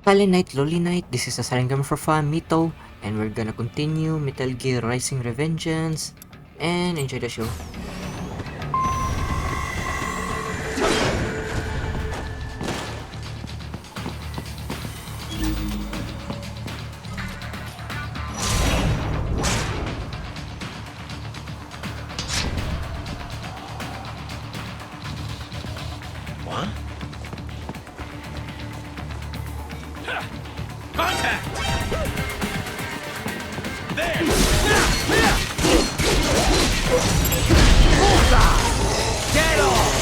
Kali Night, Loli Night, this is a silent gamer for fun, Meeto, and we're gonna continue Metal Gear Rising Revengeance, and enjoy the show. What? Contact! There! Bullseye! Get off!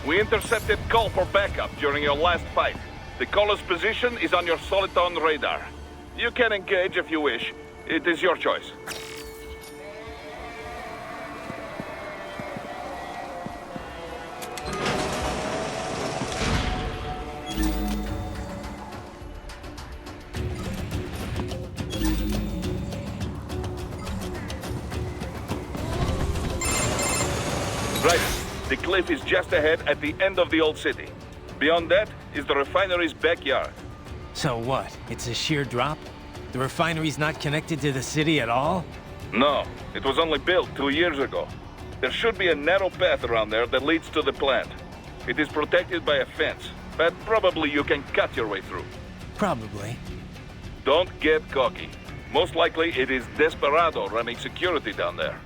We intercepted call for backup during your last fight. The caller's position is on your Soliton radar. You can engage if you wish. It is your choice. Right. The cliff is just ahead at the end of the old city. Beyond that is the refinery's backyard. So what? It's a sheer drop? The refinery's not connected to the city at all? No, it was only built 2 years ago. There should be a narrow path around there that leads to the plant. It is protected by a fence, but probably you can cut your way through. Probably. Don't get cocky. Most likely it is Desperado running security down there.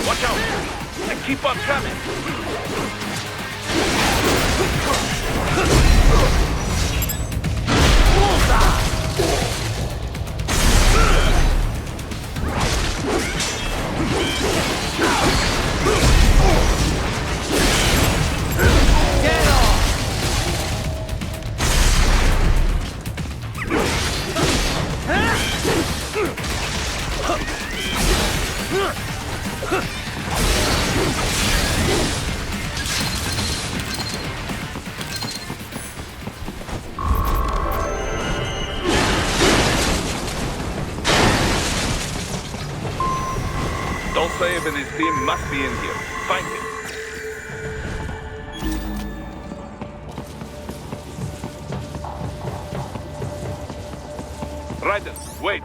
Watch out! And keep on coming! Get off! Dolcev and his team must be in here. Find him. Raiden, wait.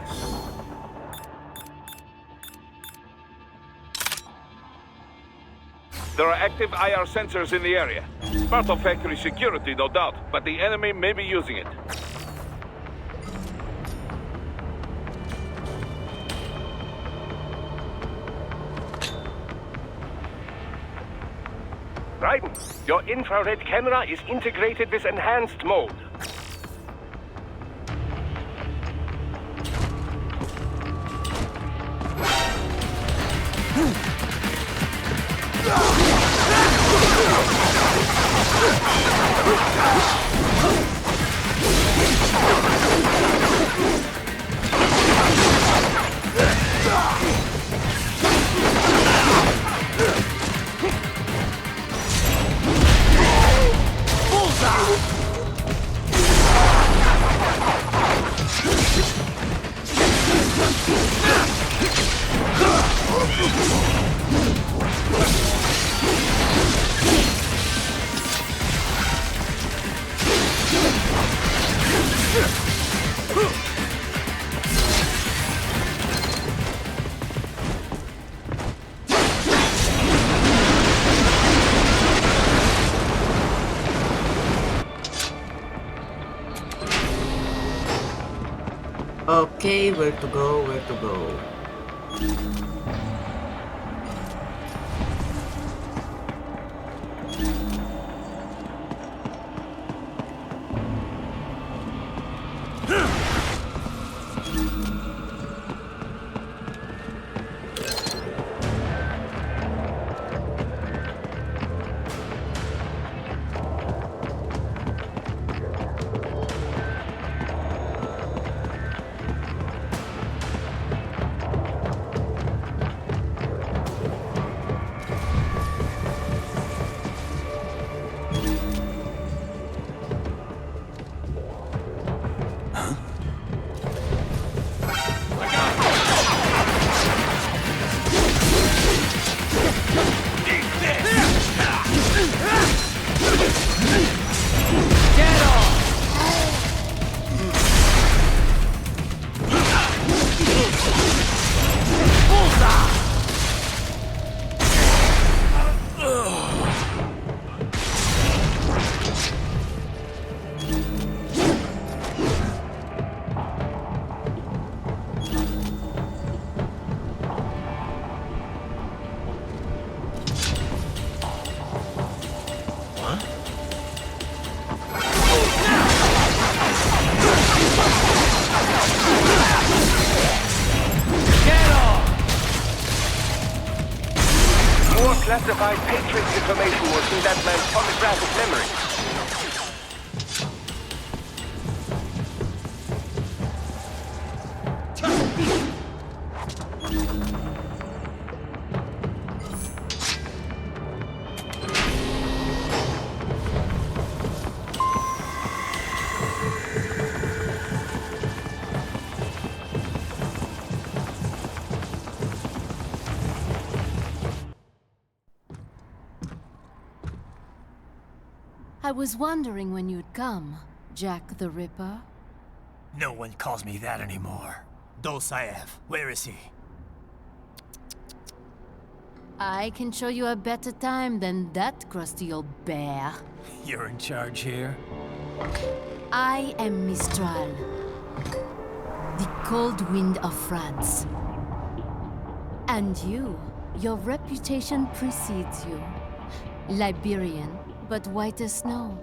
There are active IR sensors in the area. Part of factory security, no doubt, but the enemy may be using it. Raiden, your infrared camera is integrated with enhanced mode. Okay, where to go, where to go? Classified Patriot information was in that man's photographic memory. I was wondering when you'd come, Jack the Ripper. No one calls me that anymore. Dosaev, where is he? I can show you a better time than that crusty old bear. You're in charge here? I am Mistral, the cold wind of France. And your reputation precedes you. Liberian, but white as snow.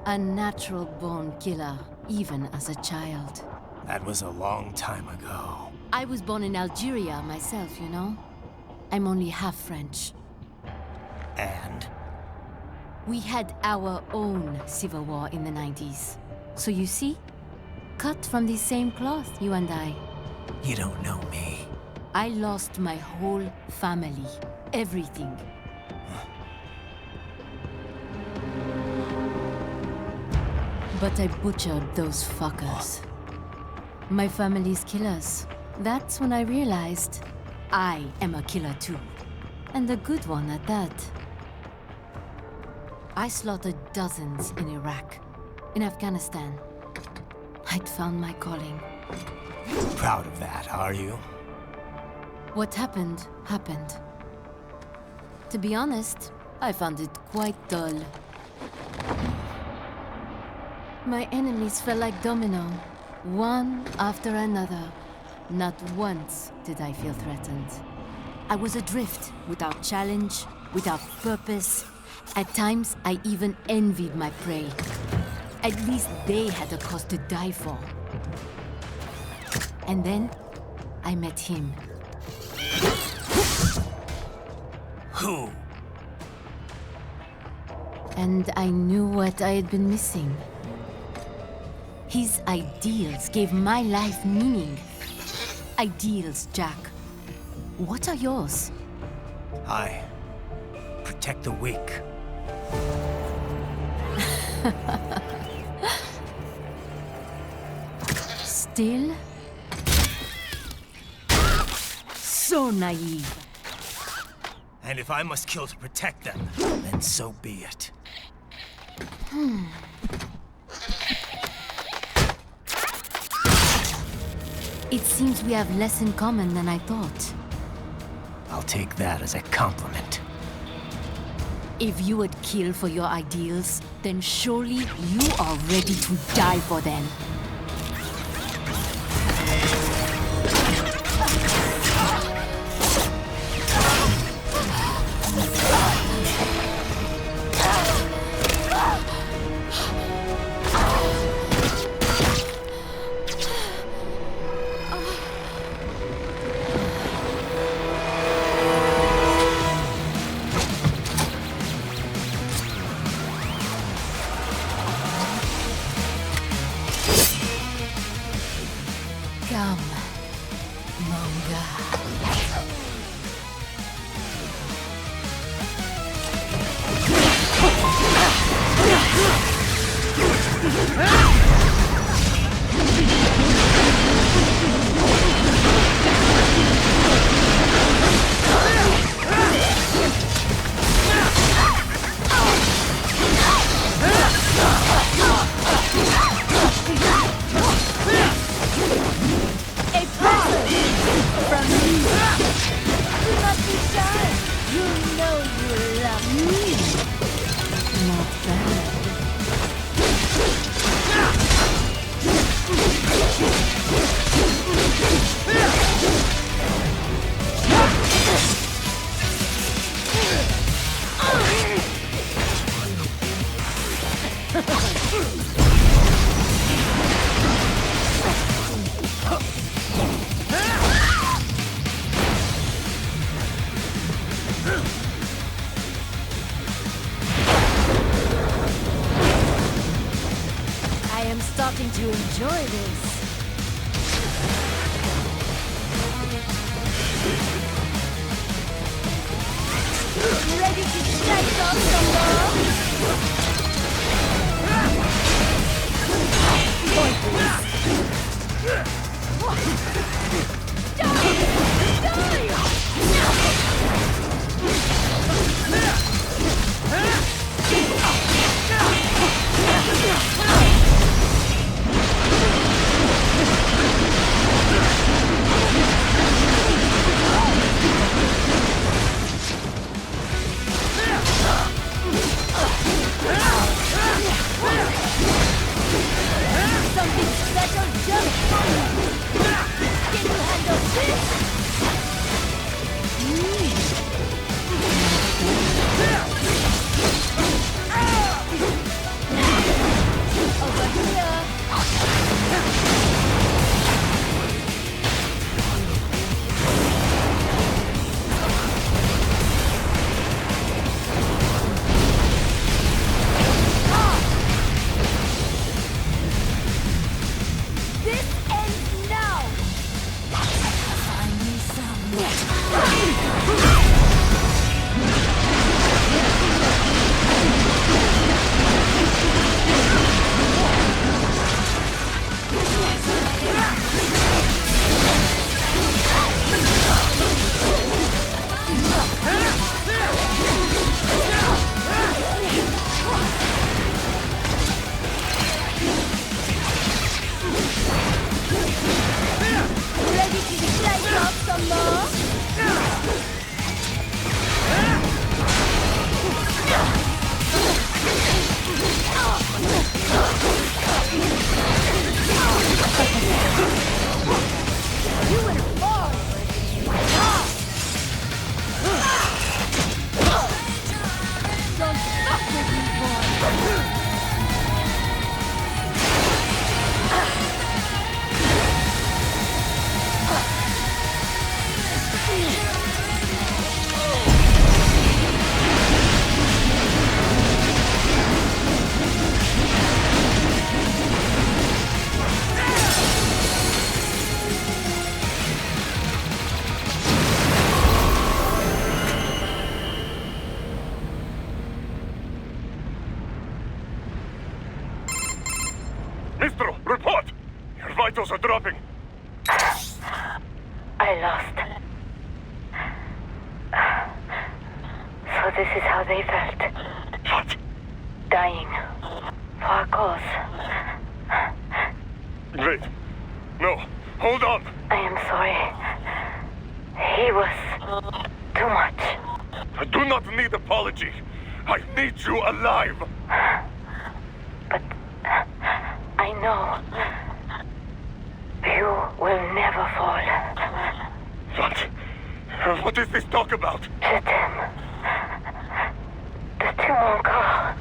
A natural-born killer, even as a child. That was a long time ago. I was born in Algeria myself, you know? I'm only half French. And? We had our own civil war in the 90s. So you see? Cut from the same cloth, you and I. You don't know me. I lost my whole family. Everything. But I butchered those fuckers. My family's killers. That's when I realized I am a killer too. And a good one at that. I slaughtered dozens in Iraq, in Afghanistan. I'd found my calling. Proud of that, are you? What happened, happened. To be honest, I found it quite dull. My enemies fell like domino, one after another. Not once did I feel threatened. I was adrift, without challenge, without purpose. At times, I even envied my prey. At least they had a cause to die for. And then, I met him. Who? And I knew what I had been missing. His ideals gave my life meaning. Ideals, Jack. What are yours? I protect the weak. Still? So naive. And if I must kill to protect them, then so be it. It seems we have less in common than I thought. I'll take that as a compliment. If you would kill for your ideals, then surely you are ready to die for them. Come, Monga. A present from me. Do not be shy. You know you love me. Not bad. I am starting to enjoy this. Ready to slice off some Something special just for you. Can you handle this? Over here. This ends now. Find me some. Ready to slice off some more? You will fall. Don't fuck with me, boy. Mistro, report! Your vitals are dropping. I lost. So this is how they felt. What? Dying. For a cause. Wait. No, hold on. I am sorry. He was too much. I do not need apology. I need you alive. But I know you will never fall. What is this talk about? Je t'aime. De tout mon corps.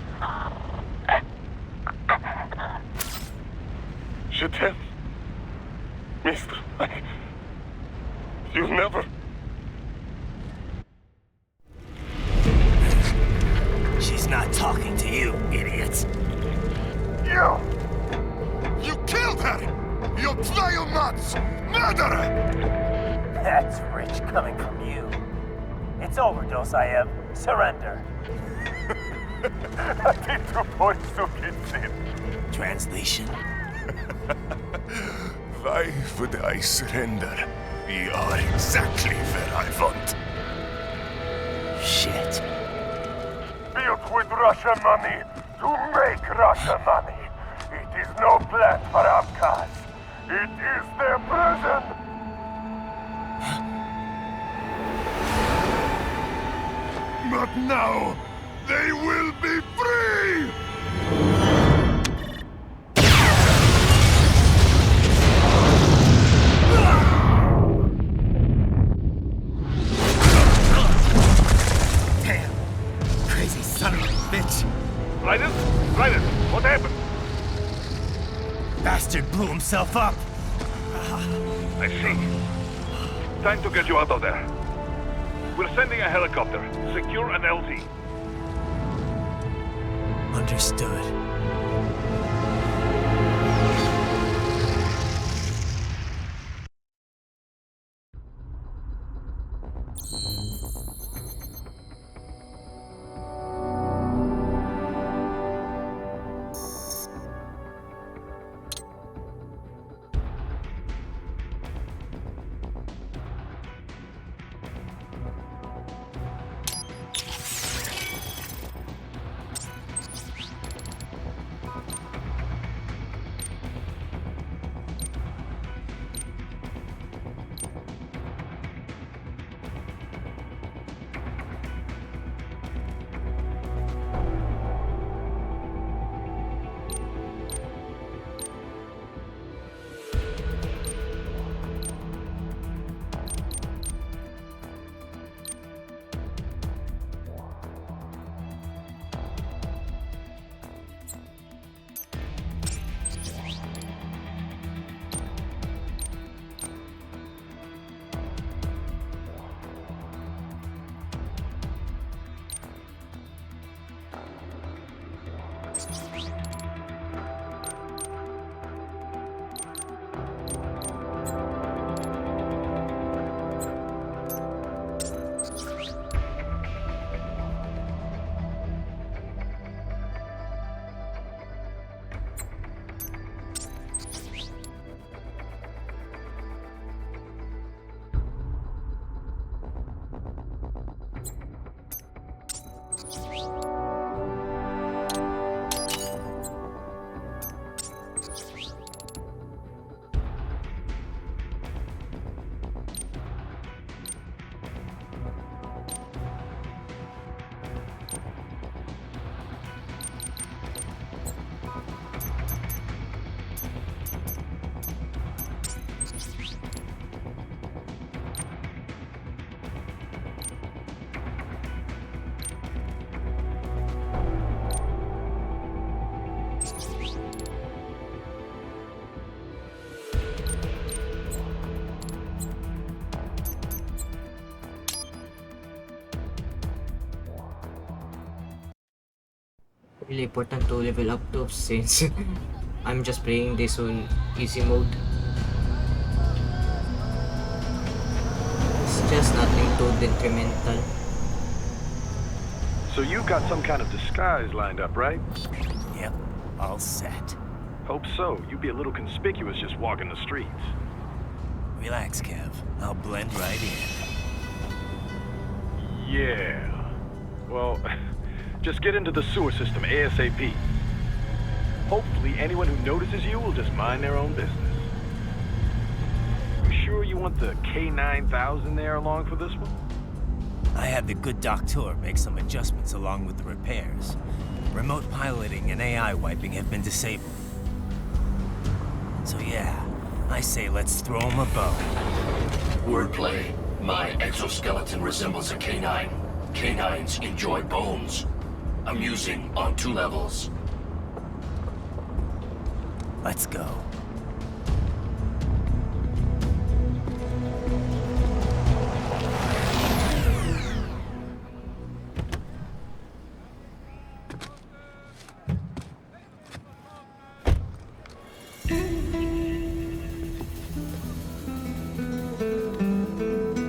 Je t'aime. Mister, you never... She's not talking to you, idiot. You killed her! You vile nuts! Murderer! That's rich coming from you. It's overdose, I have. Surrender. Translation? Why would I surrender? We are exactly where I want. Shit. Built with Russian money to make Russian money. It is no plan for Abkhaz. It is their prison. But now, they will be free! Damn. Crazy son of a bitch. Raiden? Raiden, what happened? Bastard blew himself up. I see. Time to get you out of there. We're sending a helicopter. Secure an LZ. Understood. Really important to level up though, since I'm just playing this on easy mode. It's just nothing too detrimental. So you got some kind of disguise lined up, right? Yep, all set. Hope so. You'd be a little conspicuous just walking the streets. Relax, Kev. I'll blend right in. Yeah. Well, just get into the sewer system ASAP. Hopefully anyone who notices you will just mind their own business. sure you want the K9000 there along for this one? I had the good doctor make some adjustments along with the repairs. Remote piloting and AI wiping have been disabled. So yeah, I say let's throw him a bone. Wordplay. My exoskeleton resembles a canine. Canines enjoy bones. Amusing on 2 levels. Let's go.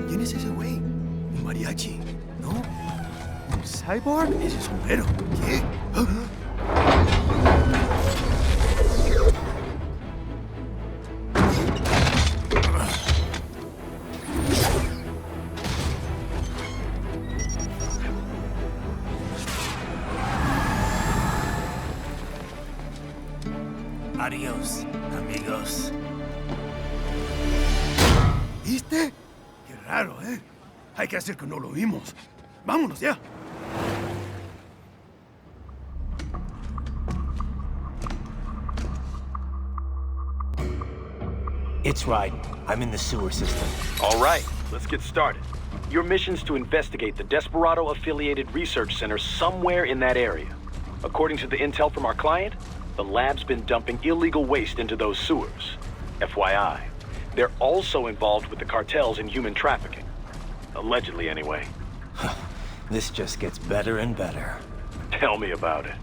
¿Quién es ese güey? ¿Un mariachi? ¿No? ¿Un cyborg? Ese sombrero. ¿Qué? Adiós, amigos. ¿Viste? Qué raro, ¿eh? Hay que hacer que no lo vimos. Vámonos ya. It's right. I'm in the sewer system. All right, let's get started. Your mission's to investigate the Desperado-affiliated research center somewhere in that area. According to the intel from our client, the lab's been dumping illegal waste into those sewers. FYI, they're also involved with the cartels in human trafficking. Allegedly, anyway. This just gets better and better. Tell me about it.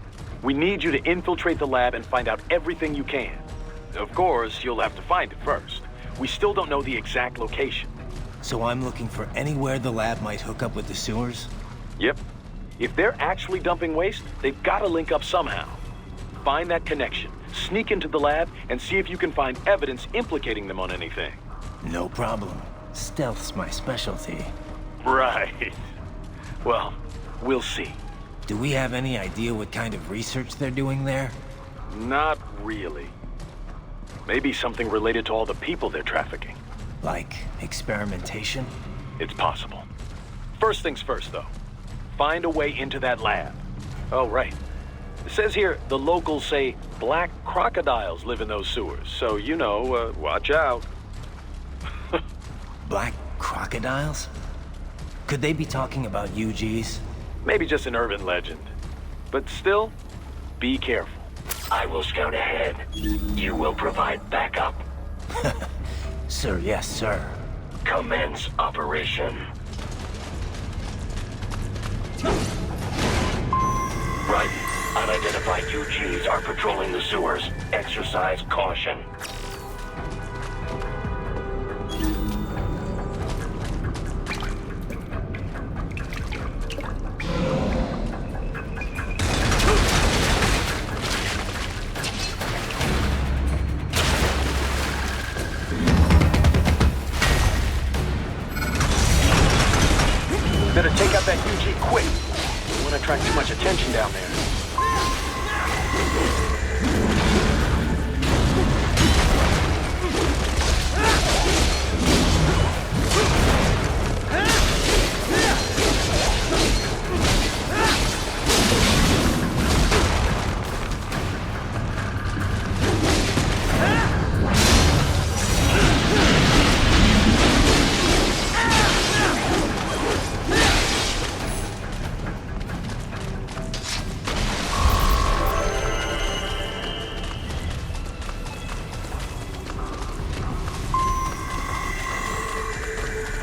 We need you to infiltrate the lab and find out everything you can. Of course, you'll have to find it first. We still don't know the exact location. So I'm looking for anywhere the lab might hook up with the sewers? Yep. If they're actually dumping waste, they've got to link up somehow. Find that connection, sneak into the lab, and see if you can find evidence implicating them on anything. No problem. Stealth's my specialty. Right. Well, we'll see. Do we have any idea what kind of research they're doing there? Not really. Maybe something related to all the people they're trafficking. Like experimentation? It's possible. First things first, though. Find a way into that lab. Oh, right. It says here the locals say black crocodiles live in those sewers, so you know, watch out. Black crocodiles? Could they be talking about UGs? Maybe just an urban legend. But still, be careful. I will scout ahead. You will provide backup. Sir, yes, sir. Commence operation. Right. Unidentified UGs are patrolling the sewers. Exercise caution. Better take out that UG quick. Don't want to attract too much attention down there.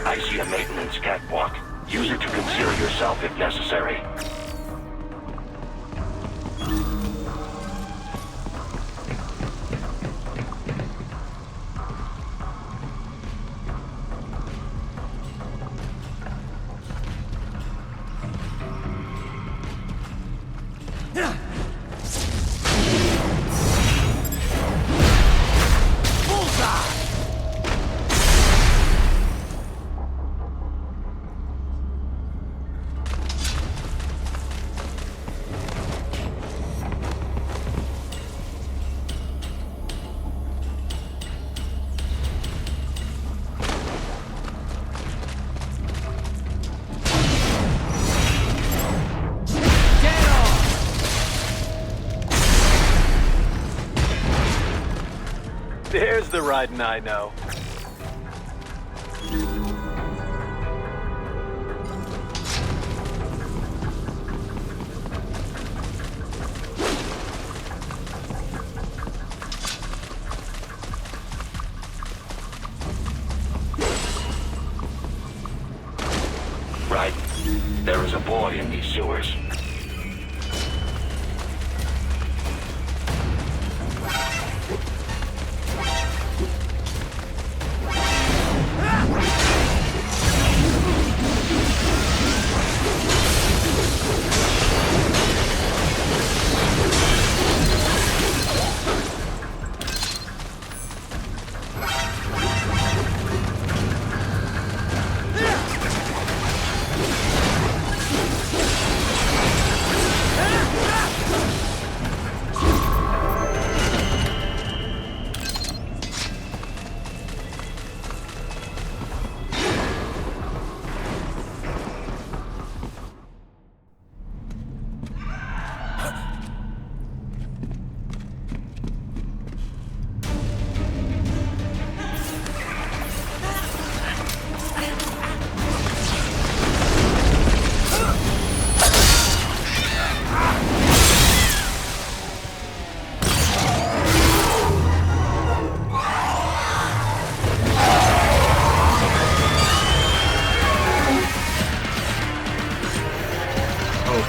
I see a maintenance catwalk. Use it to conceal yourself if necessary. There's the riding I know. Right. There is a boy in these sewers.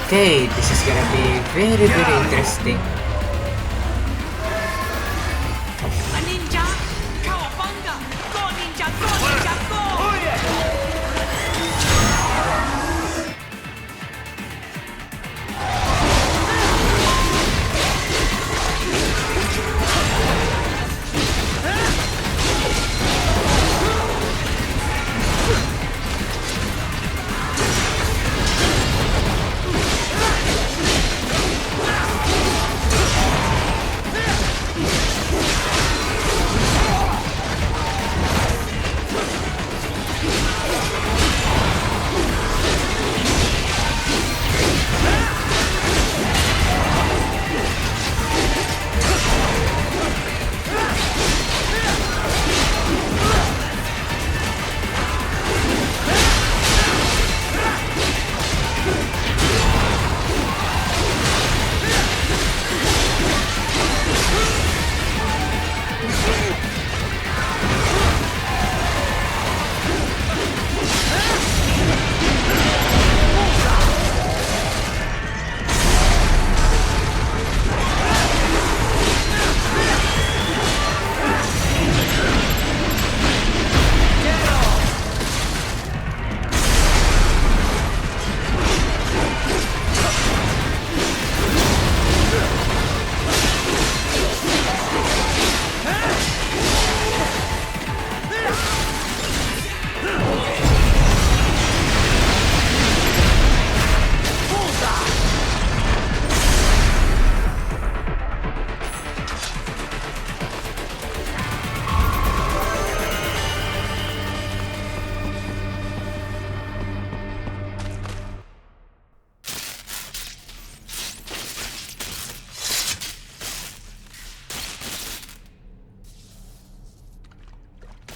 Okay, this is gonna be very interesting. A ninja! Cowabunga! Go ninja! Go ninja! Go!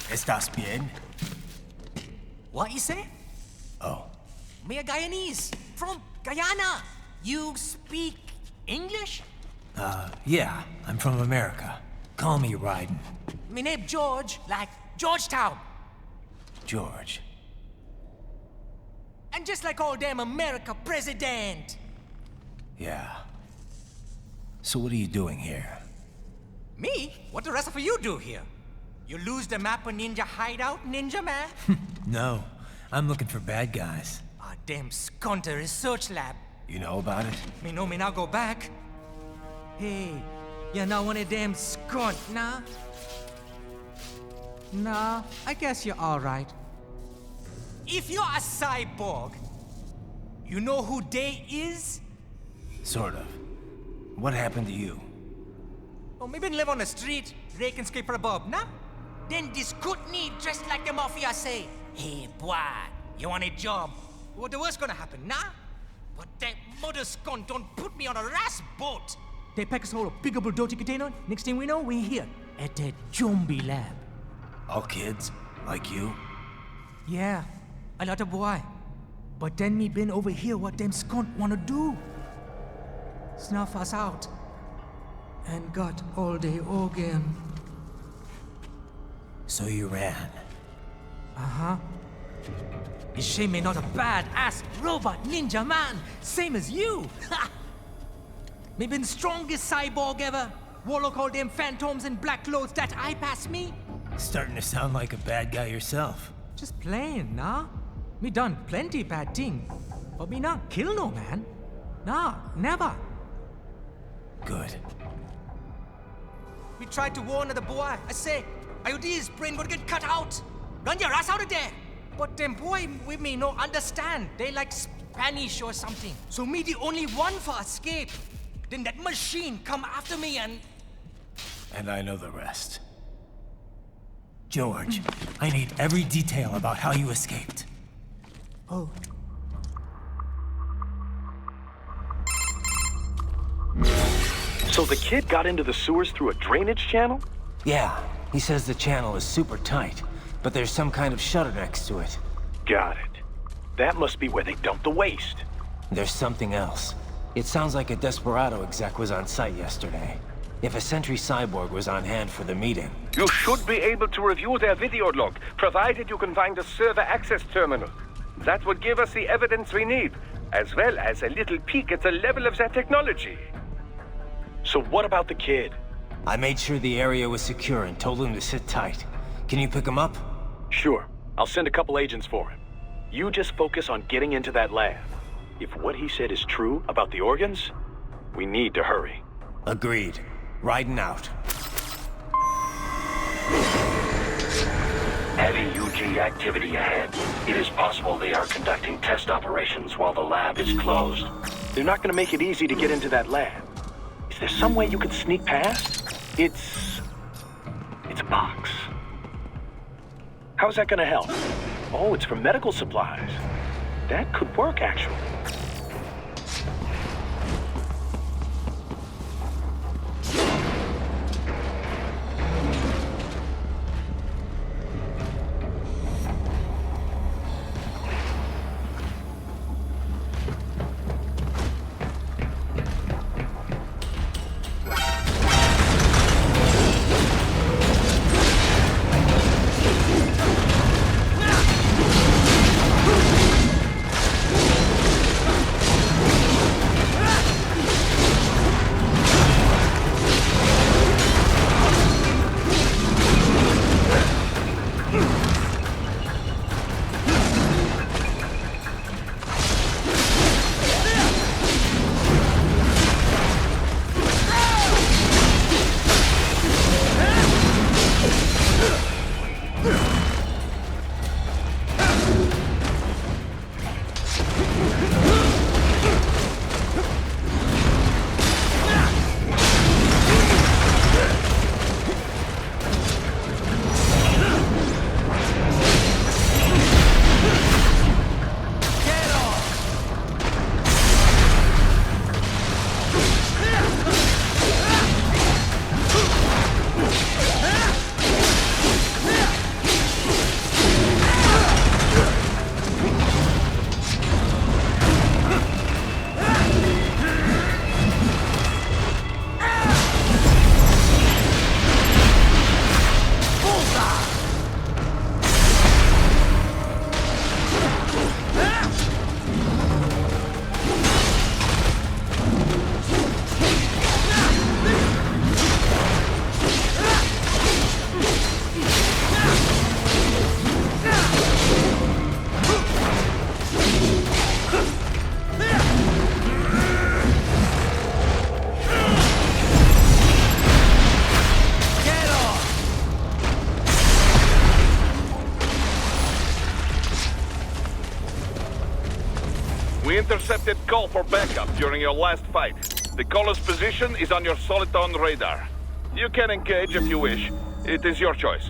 ¿Estás bien? What you say? Oh. Me a Guyanese from Guyana. You speak English? Yeah, I'm from America. Call me Ryden. Me name George, like Georgetown. George. And just like all damn America president. Yeah. So what are you doing here? Me? What the rest of you do here? You lose the map of Ninja hideout, Ninja man? No, I'm looking for bad guys. A damn skunter research lab. You know about it? Me know me now go back. Hey, you not one of them skunt, nah? Nah, I guess you're alright. If you're a cyborg, you know who they is? Sort of. What happened to you? Oh, me been live on the street, rake and scrape for a bob, nah? Then this good need dressed like the mafia say, hey boy, you want a job? What the worst gonna happen, nah? But that mother scunt don't put me on a ras boat. They pack us all a big old dirty container, next thing we know, we're here. at a zombie lab. All kids? Like you? Yeah, a lot of boy. But then me been over here what them skunt wanna do. Snuff us out. And got all the organ. So you ran. Uh-huh. Is she me not a bad-ass robot ninja man, same as you? Ha! Me been strongest cyborg ever. Warlock all them phantoms in black clothes that eye pass me. Starting to sound like a bad guy yourself. Just plain, nah? Me done plenty bad thing. But me not kill no man. Nah, never. Good. We tried to warn the boy. I say, IOD's brain gonna get cut out. Run your ass out of there. But them boy with me no understand. They like Spanish or something. So me the only one for escape. Then that machine come after me and... And I know the rest. George, I need every detail about how you escaped. Oh. So the kid got into the sewers through a drainage channel? Yeah, he says the channel is super tight, but there's some kind of shutter next to it. Got it. That must be where they dumped the waste. There's something else. It sounds like a Desperado exec was on site yesterday. If a Sentry Cyborg was on hand for the meeting. You should be able to review their video log, provided you can find a server access terminal. That would give us the evidence we need, as well as a little peek at the level of their technology. So what about the kid? I made sure the area was secure and told him to sit tight. Can you pick him up? Sure. I'll send a couple agents for him. You just focus on getting into that lab. If what he said is true about the organs, we need to hurry. Agreed. Riding out. Heavy UG activity ahead. It is possible they are conducting test operations while the lab is closed. They're not gonna make it easy to get into that lab. Is there some way you could sneak past? It's a box. How's that gonna help? Oh, it's for medical supplies. That could work, actually. We intercepted call for backup during your last fight. The caller's position is on your Soliton radar. You can engage if you wish. It is your choice.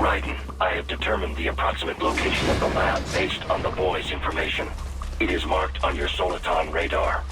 Raiden, I have determined the approximate location of the lab based on the boy's information. It is marked on your Soliton radar.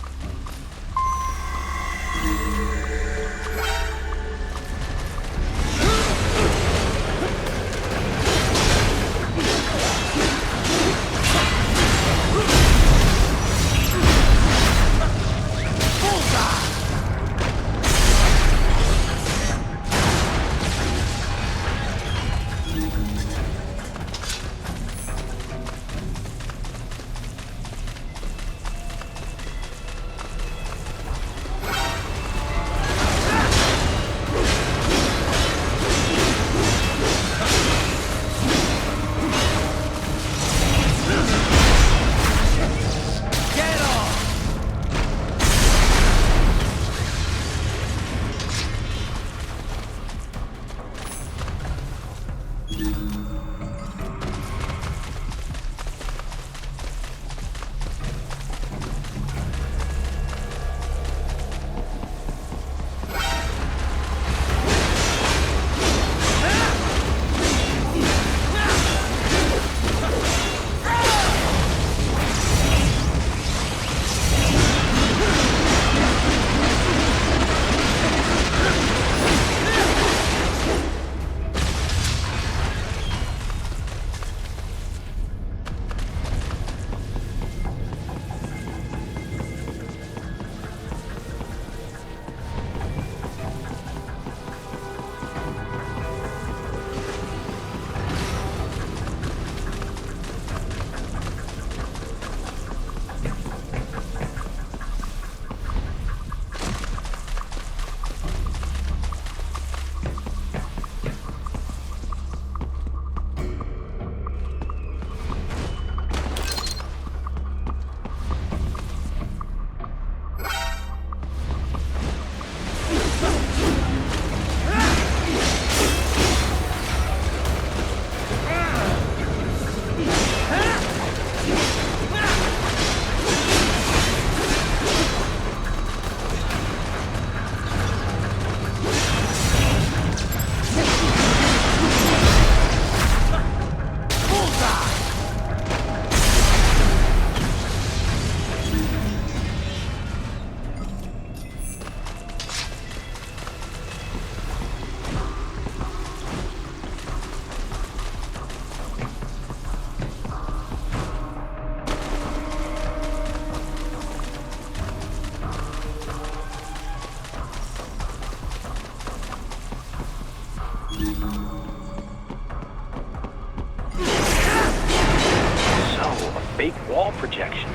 Fake wall projection.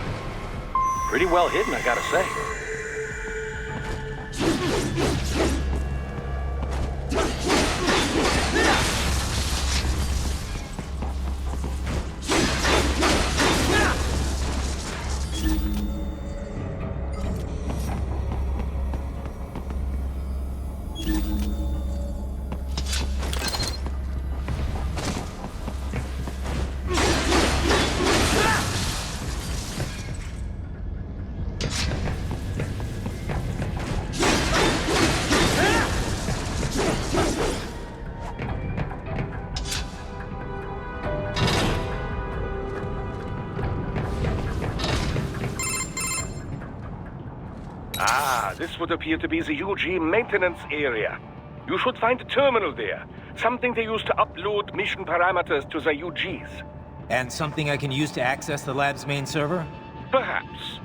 Pretty well hidden, I gotta say. This would appear to be the UG maintenance area. You should find a terminal there. Something they use to upload mission parameters to the UGs. And something I can use to access the lab's main server? Perhaps.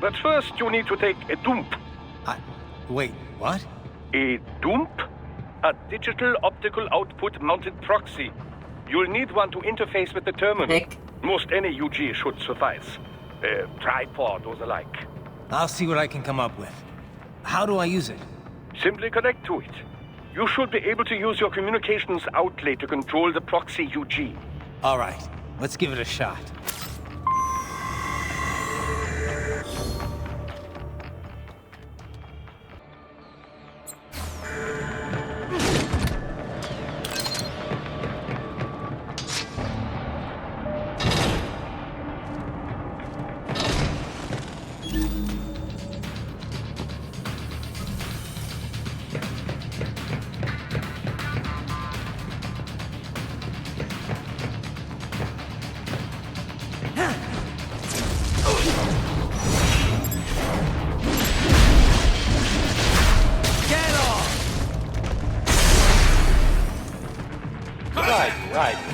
But first you need to take a dump. Wait, what? A dump? A digital optical output mounted proxy. You'll need one to interface with the terminal. Nick? Most any UG should suffice. A tripod or the like. I'll see what I can come up with. How do I use it? Simply connect to it. You should be able to use your communications outlet to control the proxy UG. All right, let's give it a shot.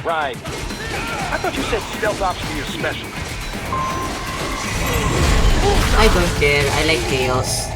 Right. I thought you said stealth ops were your specialty. I don't care, I like chaos.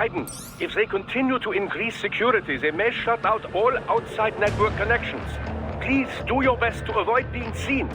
Raiden, if they continue to increase security, they may shut out all outside network connections. Please do your best to avoid being seen.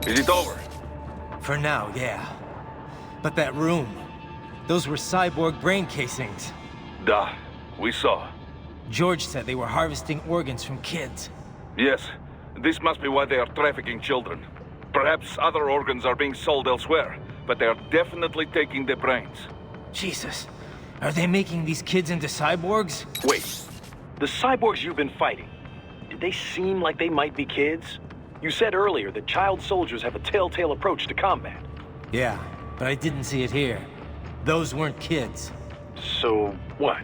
Is it over? For now, yeah. But that room, those were cyborg brain casings. Duh, we saw. George said they were harvesting organs from kids. Yes, this must be why they are trafficking children. Perhaps other organs are being sold elsewhere, but they are definitely taking the brains. Jesus, are they making these kids into cyborgs? Wait, the cyborgs you've been fighting, did they seem like they might be kids? You said earlier that child soldiers have a telltale approach to combat. Yeah, but I didn't see it here. Those weren't kids. So, what?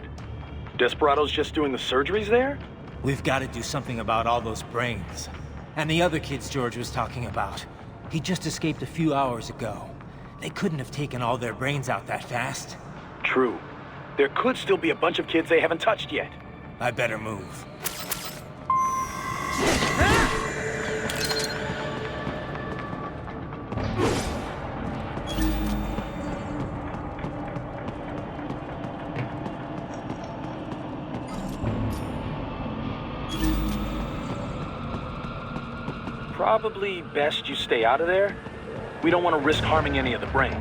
Desperado's just doing the surgeries there? We've got to do something about all those brains. And the other kids George was talking about. He just escaped a few hours ago. They couldn't have taken all their brains out that fast. True. There could still be a bunch of kids they haven't touched yet. I better move. Probably best you stay out of there. We don't want to risk harming any of the brains.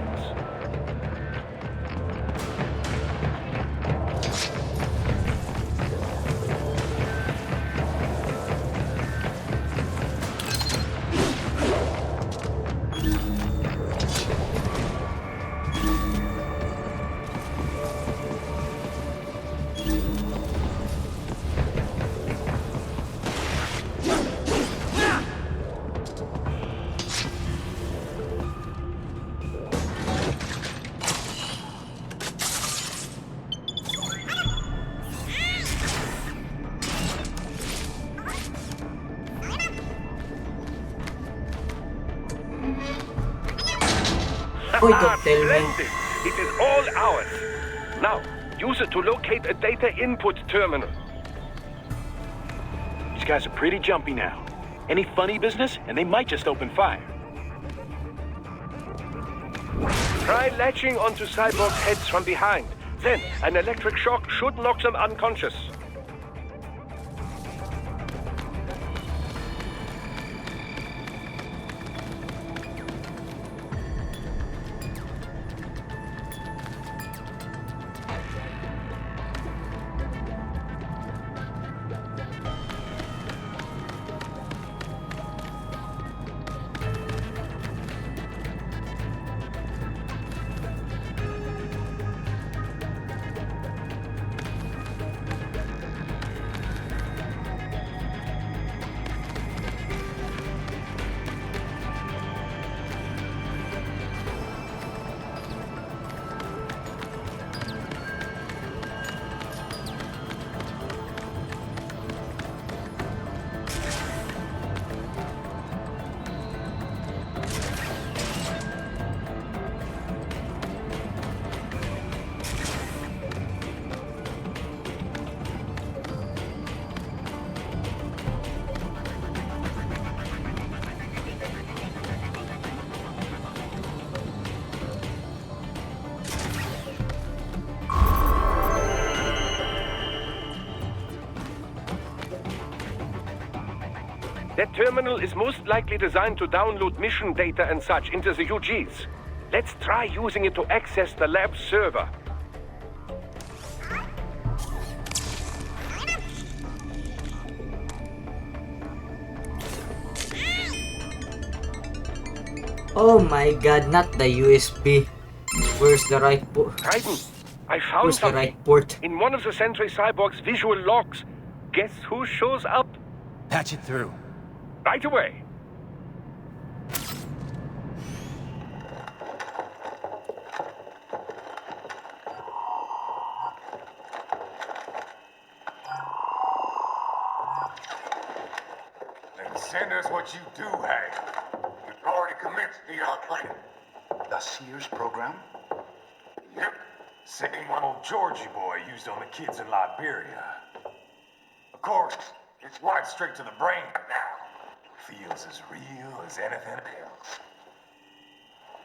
Boy, don't tell me. Splendid! It is all ours. Now, use it to locate a data input terminal. These guys are pretty jumpy now. Any funny business, and they might just open fire. Try latching onto cyborgs' heads from behind. Then, an electric shock should knock them unconscious. That terminal is most likely designed to download mission data and such into the UGs. Let's try using it to access the lab server. Oh my god, not the USB. Where's the right port? Titan, I found Where's the something. right port? In one of the Sentry Cyborg's visual logs. Guess who shows up? Patch it through. Right away. Then send us what you do have. You've already commenced the training. The Sears program? Yep. Same one old Georgie boy used on the kids in Liberia. Of course, it's right straight to the brain now. Feels as real as anything else.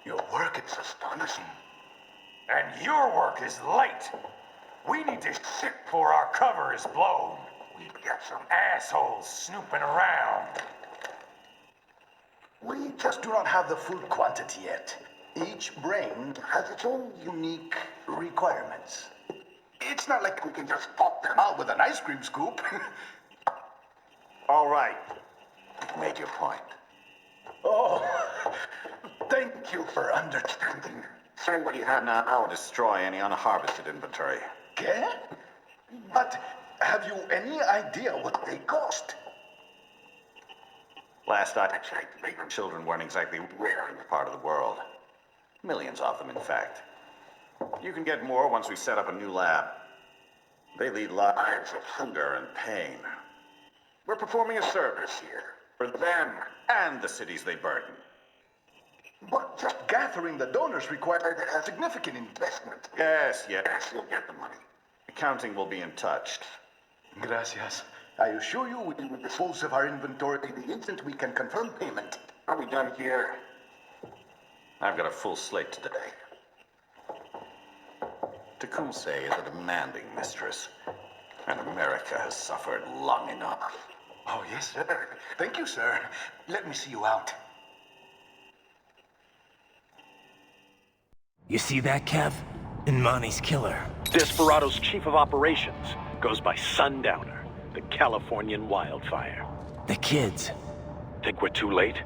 Your work is astonishing. And your work is late. We need this shit before our cover is blown. We've got some assholes snooping around. We just do not have the full quantity yet. Each brain has its own unique requirements. It's not like we can just pop them out with an ice cream scoop. All right. You've made your point. Oh, thank you for understanding. Send what you have now. I'll destroy any unharvested inventory. Okay? But have you any idea what they cost? Last I checked, children weren't exactly rare in this part of the world. Millions of them, in fact. You can get more once we set up a new lab. They lead lives of hunger and pain. We're performing a service here for them and the cities they burden. But just gathering the donors required a significant investment. Yes, you'll get the money. Accounting will be in touch. Gracias. I assure you we will dispose of our inventory the instant we can confirm payment. Are we done here? I've got a full slate today. Tecumseh is a demanding mistress, and America has suffered long enough. Oh, yes, sir. Thank you, sir. Let me see you out. You see that, Kev? Inmani's killer. Desperado's chief of operations goes by Sundowner, the Californian wildfire. The kids. Think we're too late?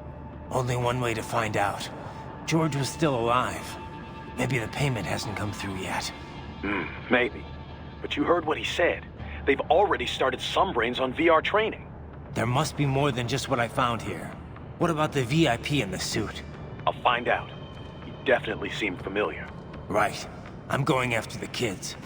Only one way to find out. George was still alive. Maybe the payment hasn't come through yet. Maybe. But you heard what he said. They've already started some brains on VR training. There must be more than just what I found here. What about the VIP in the suit? I'll find out. He definitely seemed familiar. Right. I'm going after the kids.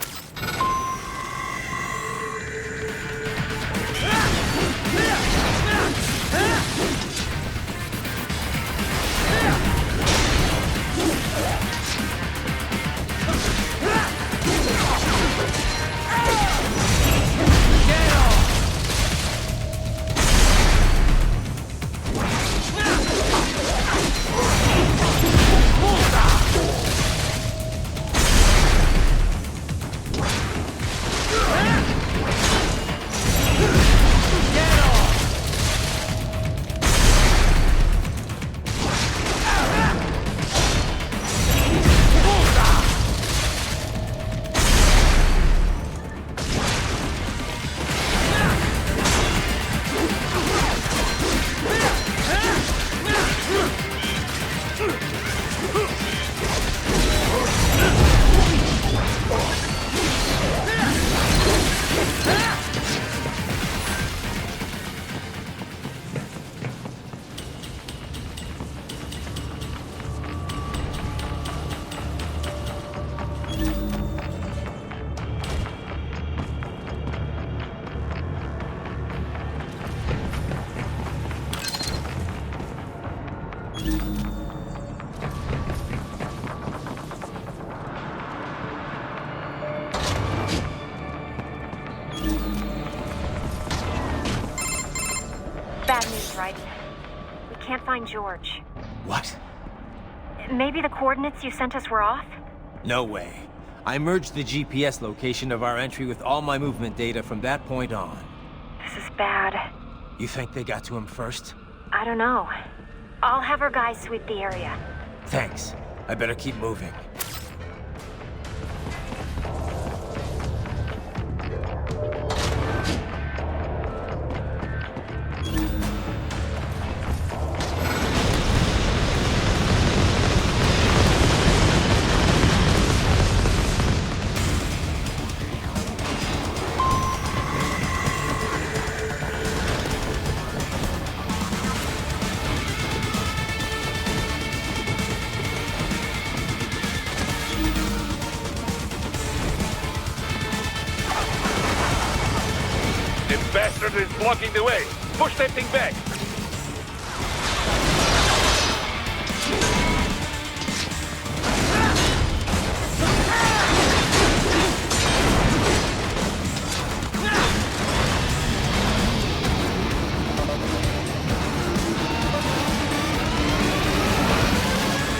Bad news, right? We can't find George. What? Maybe the coordinates you sent us were off? No way. I merged the GPS location of our entry with all my movement data from that point on. This is bad. You think they got to him first? I don't know. I'll have our guys sweep the area. Thanks. I better keep moving. Bastard is blocking the way. Push that thing back.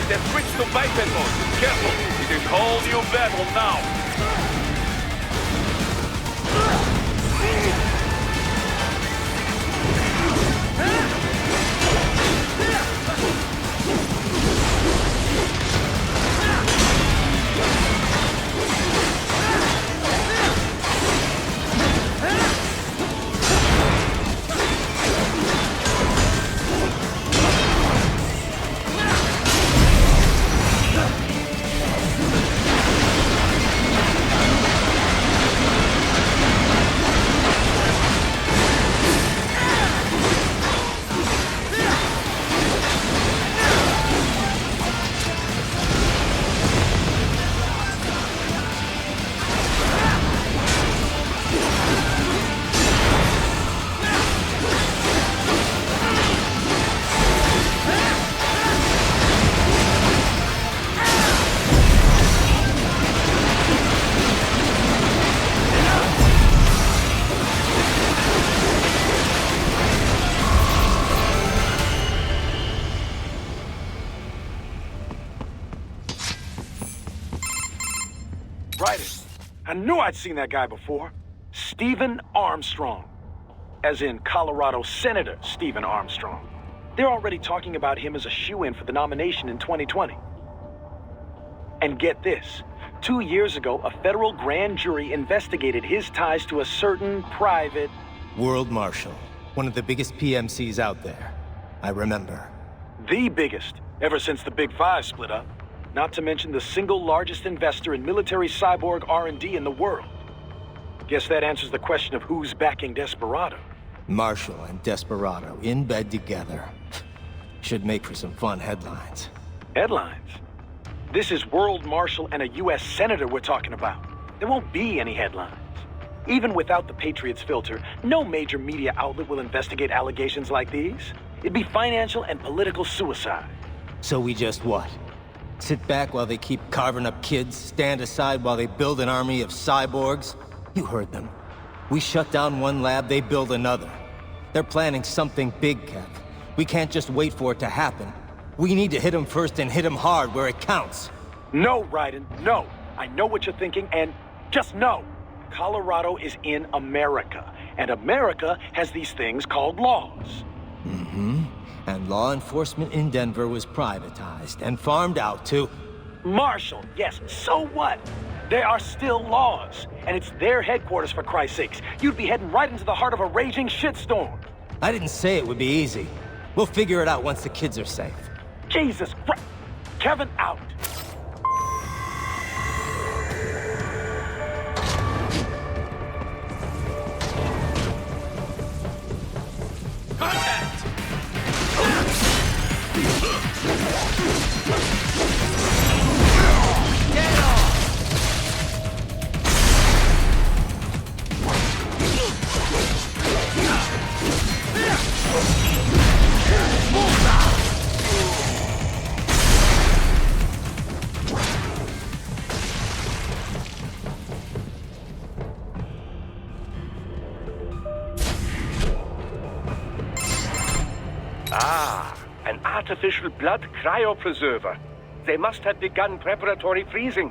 They've switched to biped mode. Careful. It is whole new battle now. I knew I'd seen that guy before. Stephen Armstrong. As in Colorado Senator Stephen Armstrong. They're already talking about him as a shoo-in for the nomination in 2020. And get this. 2 years ago, a federal grand jury investigated his ties to a certain private... World Marshal. One of the biggest PMCs out there. I remember. The biggest, ever since the Big Five split up. Not to mention the single largest investor in military cyborg R&D in the world. Guess that answers the question of who's backing Desperado. Marshall and Desperado in bed together. Should make for some fun headlines. Headlines? This is World Marshal and a U.S. Senator we're talking about. There won't be any headlines. Even without the Patriots filter, no major media outlet will investigate allegations like these. It'd be financial and political suicide. So we just what? Sit back while they keep carving up kids, stand aside while they build an army of cyborgs? You heard them. We shut down one lab, they build another. They're planning something big, Kev. We can't just wait for it to happen. We need to hit them first and hit them hard where it counts. No, Raiden, no. I know what you're thinking, and just know. Colorado is in America, and America has these things called laws. Mm-hmm. And law enforcement in Denver was privatized and farmed out to... Marshall, yes, so what? There are still laws, and it's their headquarters, for Christ's sakes. You'd be heading right into the heart of a raging shitstorm. I didn't say it would be easy. We'll figure it out once the kids are safe. Jesus Christ. Kevin out. Contact! Get off! Ah, an artificial blood cryopreserver. They must have begun preparatory freezing.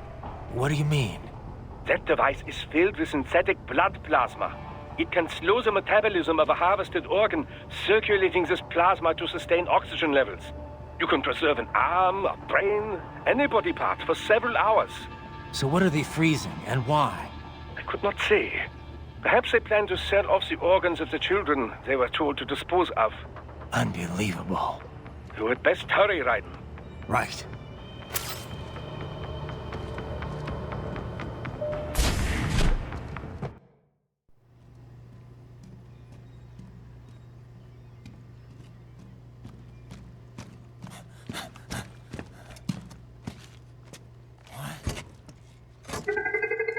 What do you mean? That device is filled with synthetic blood plasma. It can slow the metabolism of a harvested organ, circulating this plasma to sustain oxygen levels. You can preserve an arm, a brain, any body part for several hours. So what are they freezing, and why? I could not say. Perhaps they plan to sell off the organs of the children they were told to dispose of. Unbelievable. You had best hurry, Raiden. Right.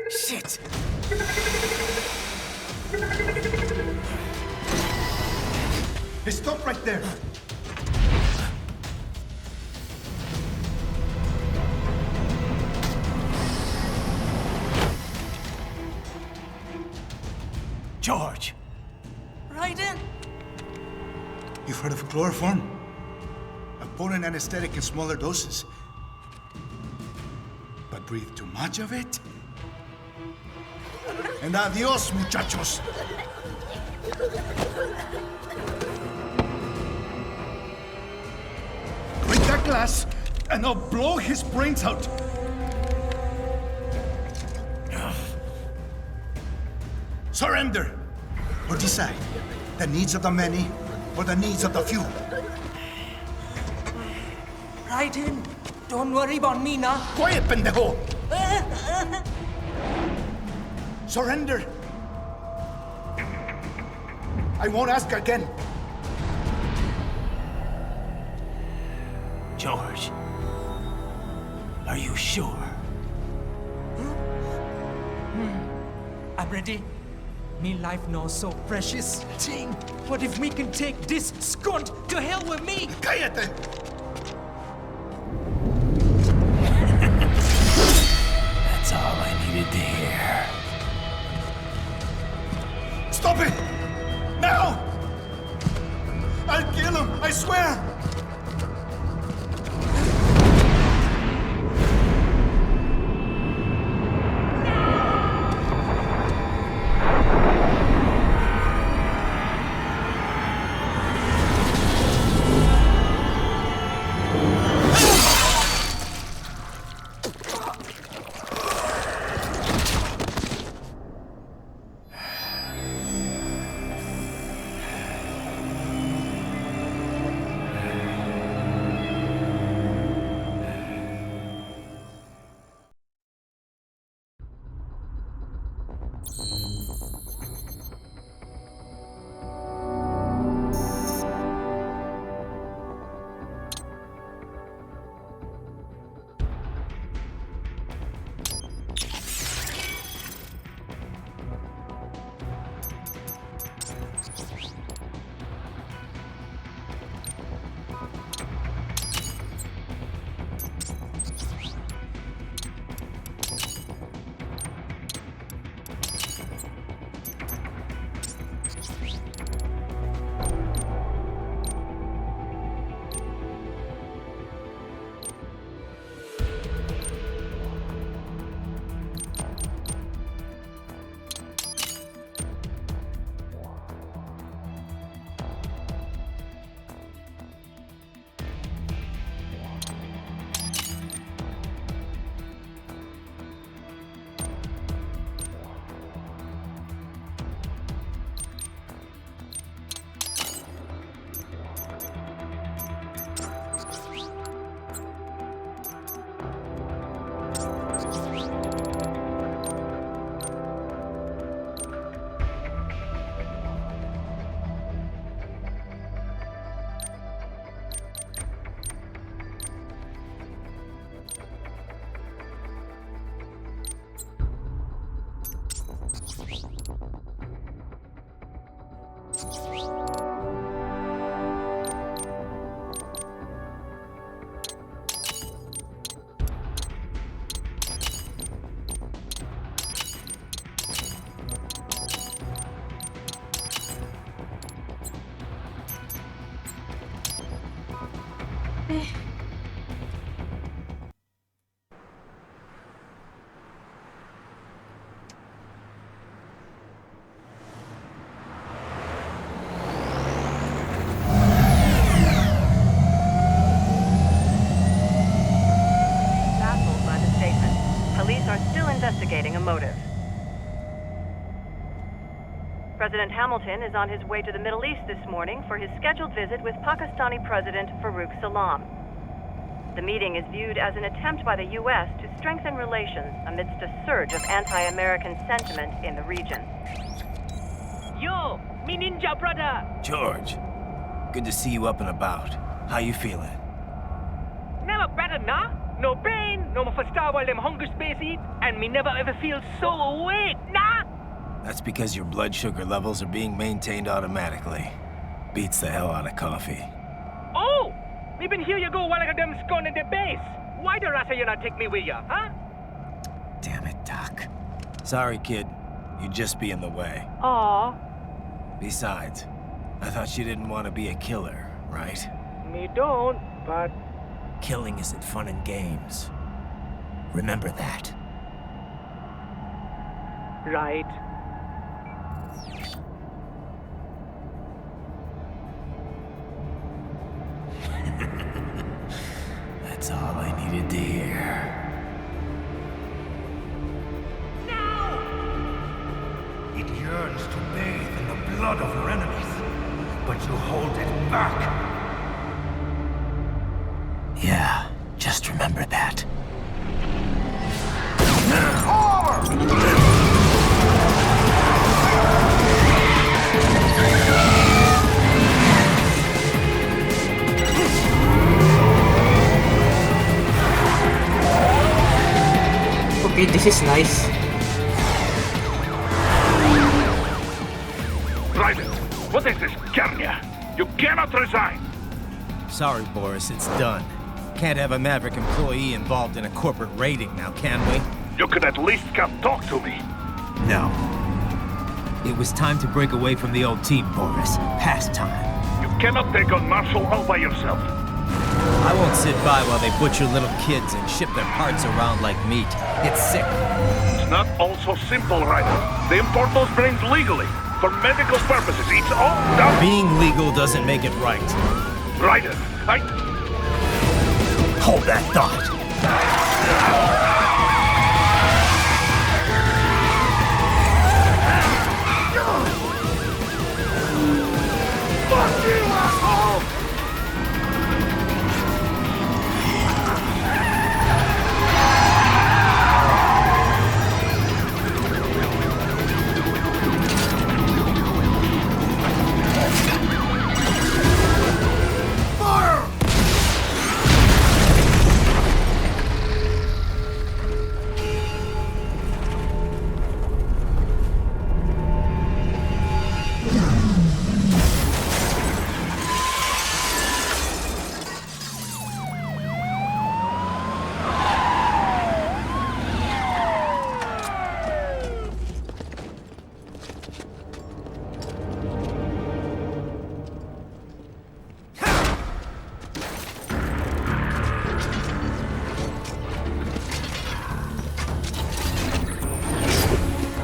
Shit! Hey, stop right there! George! Raiden? You've heard of chloroform? A potent anesthetic in smaller doses. But breathe too much of it? And adios, muchachos! Break that glass, and I'll blow his brains out! Surrender! Or decide. The needs of the many, or the needs of the few. Raiden, don't worry about me now. Quiet, pendejo! Surrender! I won't ask again. George, are you sure? I'm ready. Me life now so precious. Ting, what if we can take this skunt to hell with me? Cállate! That's all I needed to hear. Stop it! Now! I'll kill him, I swear! Baffled by the statement, police are still investigating a motive. President Hamilton is on his way to the Middle East this morning for his scheduled visit with Pakistani President Farooq Salam. The meeting is viewed as an attempt by the U.S. to strengthen relations amidst a surge of anti-American sentiment in the region. Yo, me ninja brother! George, good to see you up and about. How you feeling? Never better, nah? No pain, no more for star while them hunger space eat, and me never ever feel so awake, nah? That's because your blood sugar levels are being maintained automatically. Beats the hell out of coffee. Oh! Me been here you go while I got them scone in the base. Why the rasa you not take me with ya, huh? Damn it, Doc. Sorry, kid. You'd just be in the way. Aw. Besides, I thought you didn't want to be a killer, right? Me don't, but... Killing isn't fun and games. Remember that. Right. That's all I needed to hear. It yearns to bathe in the blood of your enemies, but you hold it back. Yeah, just remember that. Okay, this is nice. Private, what is this, Garnia? You cannot resign! Sorry, Boris, it's done. Can't have a Maverick employee involved in a corporate raiding now, can we? You could at least come talk to me. No. It was time to break away from the old team, Boris. Past time. You cannot take on Marshall all by yourself. I won't sit by while they butcher little kids and ship their parts around like meat. It's sick. It's not all so simple, Ryder. They import those brains legally. For medical purposes, it's all done. Being legal doesn't make it right. Ryder, Hold that thought. Fuck you, asshole!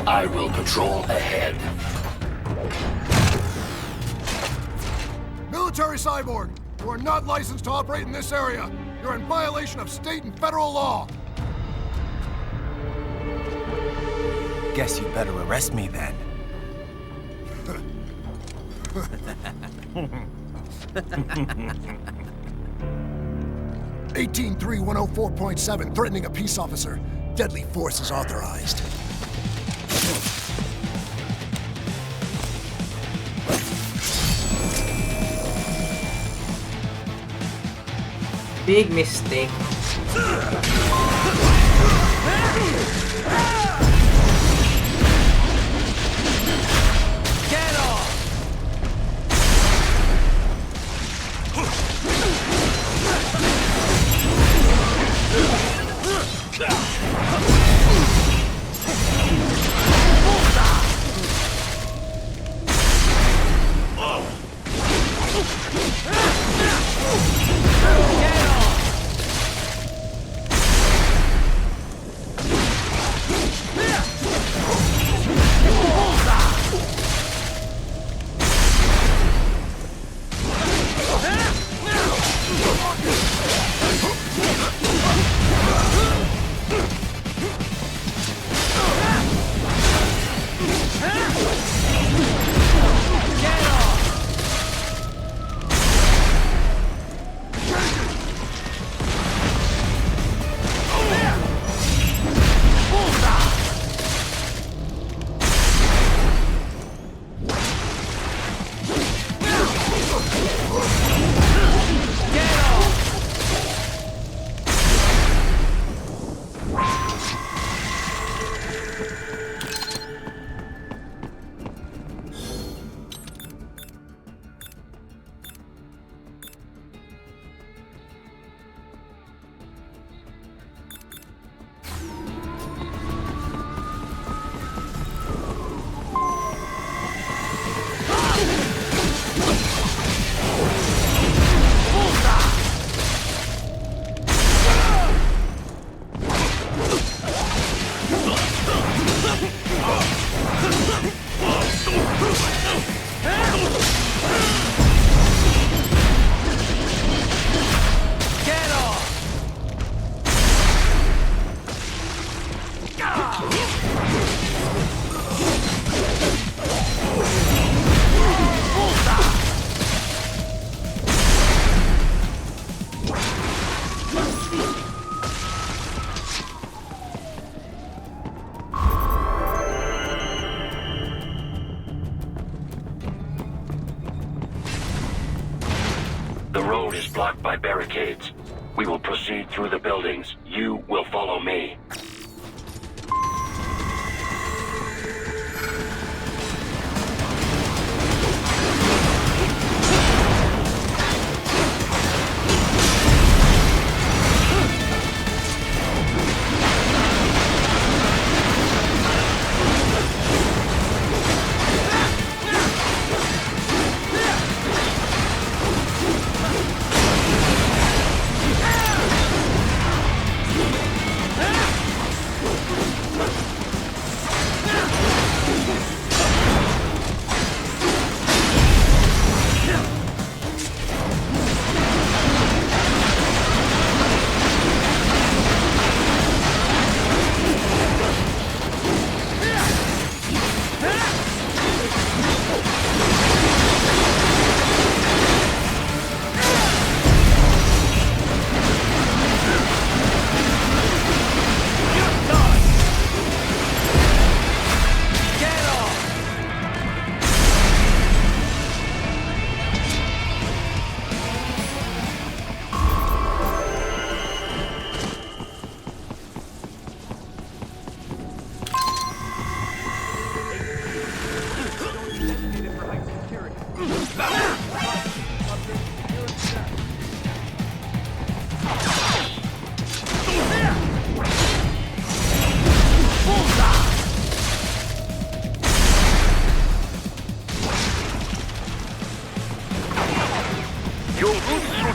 I will patrol ahead. Military cyborg, you are not licensed to operate in this area. You're in violation of state and federal law. Guess you better arrest me then. 183104.7, threatening a peace officer. Deadly force is authorized. Big mistake. Get off! Get The road is blocked by barricades. We will proceed through the buildings. You will follow me.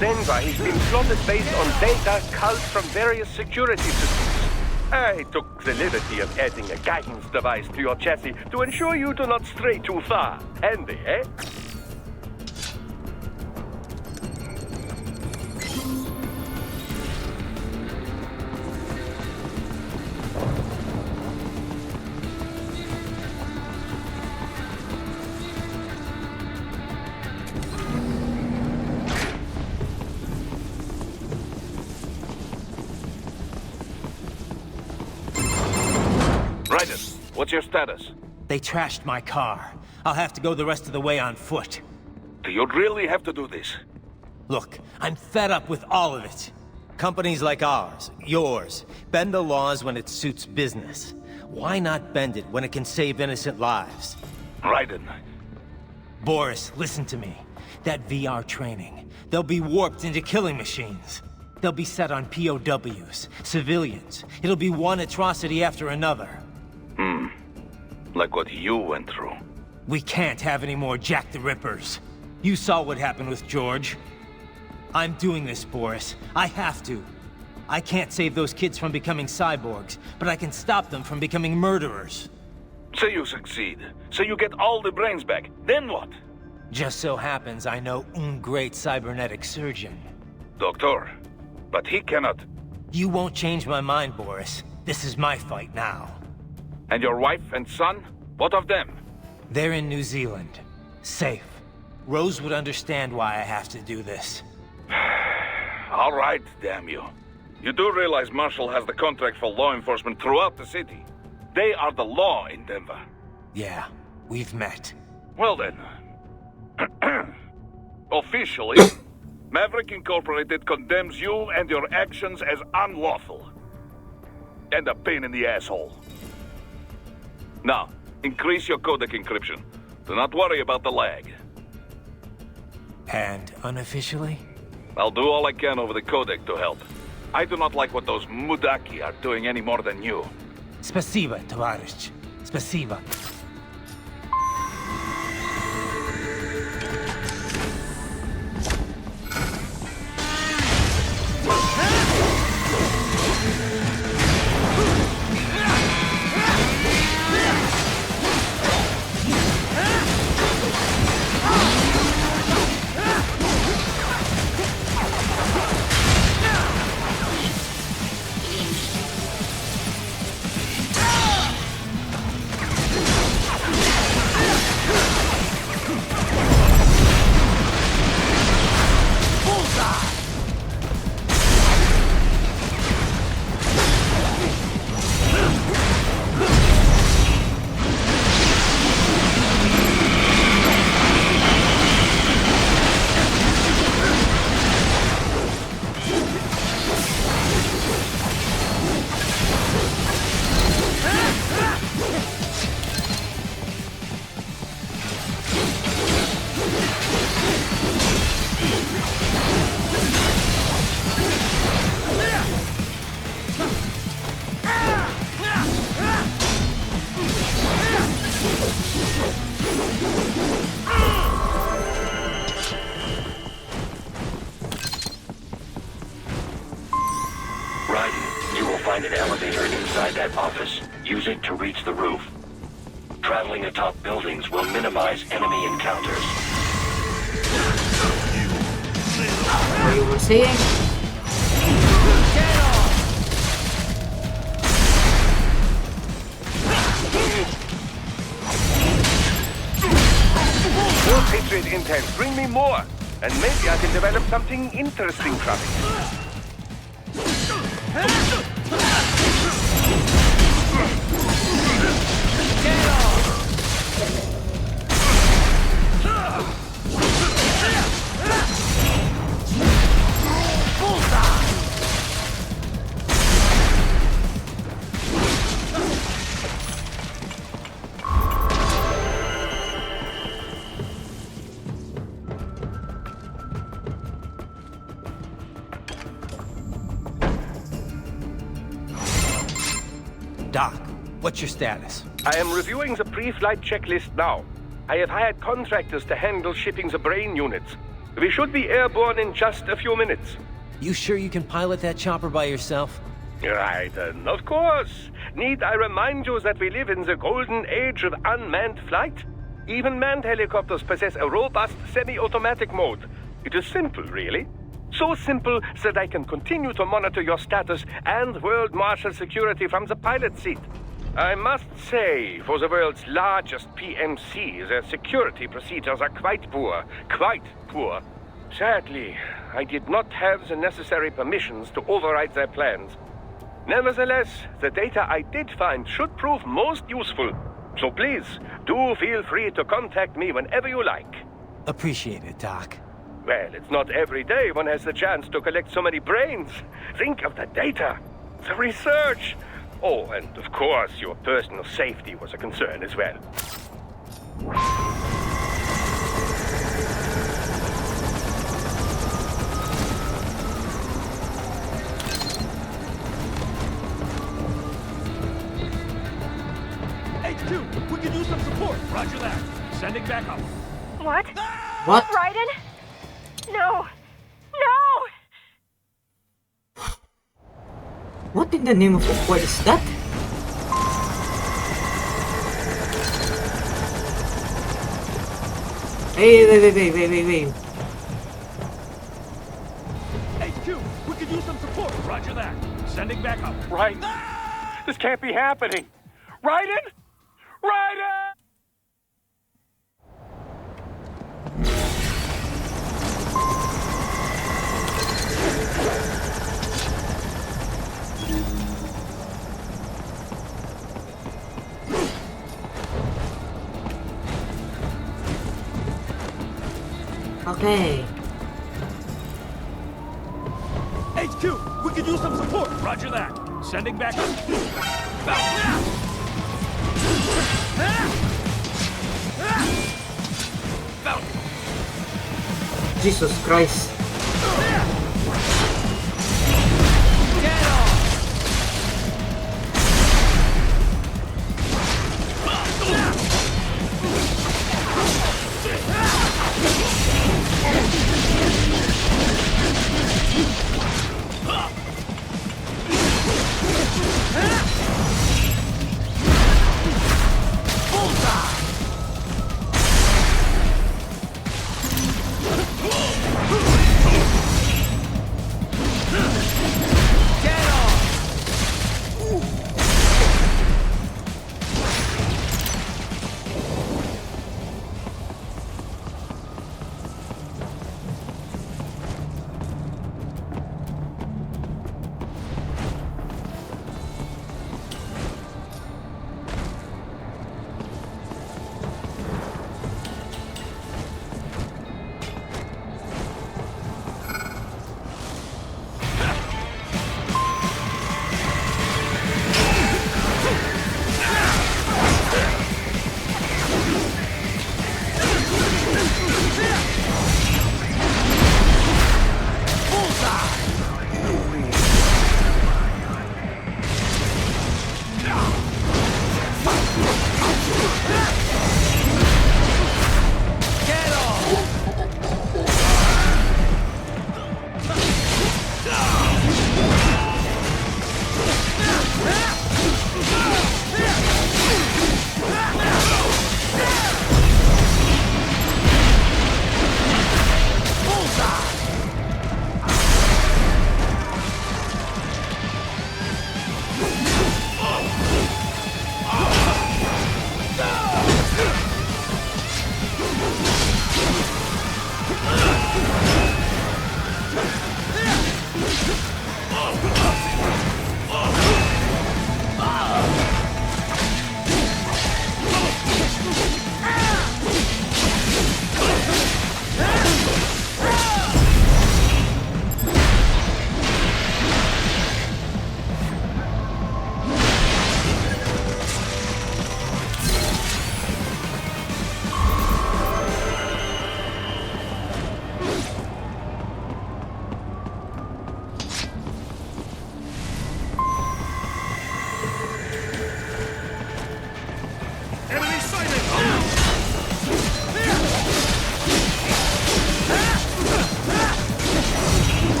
Denver has been plotted based on data culled from various security systems. I took the liberty of adding a guidance device to your chassis to ensure you do not stray too far. Handy, eh? Raiden, what's your status? They trashed my car. I'll have to go the rest of the way on foot. Do you really have to do this? Look, I'm fed up with all of it. Companies like ours, yours, bend the laws when it suits business. Why not bend it when it can save innocent lives? Raiden. Boris, listen to me. That VR training, they'll be warped into killing machines. They'll be set on POWs, civilians. It'll be one atrocity after another. Like what you went through. We can't have any more Jack the Rippers. You saw what happened with George. I'm doing this, Boris. I have to. I can't save those kids from becoming cyborgs, but I can stop them from becoming murderers. Say you succeed. Say you get all the brains back. Then what? Just so happens I know un great cybernetic surgeon. Doctor. But he cannot. You won't change my mind, Boris. This is my fight now. And your wife and son? What of them? They're in New Zealand. Safe. Rose would understand why I have to do this. All right, damn you. You do realize Marshall has the contract for law enforcement throughout the city. They are the law in Denver. Yeah, we've met. Well then. Officially, Maverick Incorporated condemns you and your actions as unlawful. And a pain in the asshole. Now, increase your codec encryption. Do not worry about the lag. And unofficially? I'll do all I can over the codec to help. I do not like what those Mudaki are doing any more than you. Spasiba, Tavarish. Spasiba. find an elevator inside that office. Use it to reach the roof. Traveling atop buildings will minimize enemy encounters. What you were saying? More Patriot intel. Bring me more. And maybe I can develop something interesting from it. Doc, what's your status? I am reviewing the pre-flight checklist now. I have hired contractors to handle shipping the brain units. We should be airborne in just a few minutes. You sure you can pilot that chopper by yourself? Right, of course. Need I remind you that we live in the golden age of unmanned flight? Even manned helicopters possess a robust semi-automatic mode. It is simple, really. So simple that I can continue to monitor your status and world marshal security from the pilot seat. I must say, for the world's largest PMC, their security procedures are quite poor. Quite poor. Sadly, I did not have the necessary permissions to override their plans. Nevertheless, the data I did find should prove most useful. So please, do feel free to contact me whenever you like. Appreciate it, Doc. Well, it's not every day one has the chance to collect so many brains. Think of the data, the research. Oh, and of course, your personal safety was a concern as well. H2, we could use some support. Roger that. Sending back up. What? What? Raiden? No! No! What in the name of what is that? Hey, wait. H2, we could use some support. Roger that. Sending back up. Right. This can't be happening. Raiden? Raiden! Okay. H2, we could use some support. Roger that. Sending back up. Jesus Christ.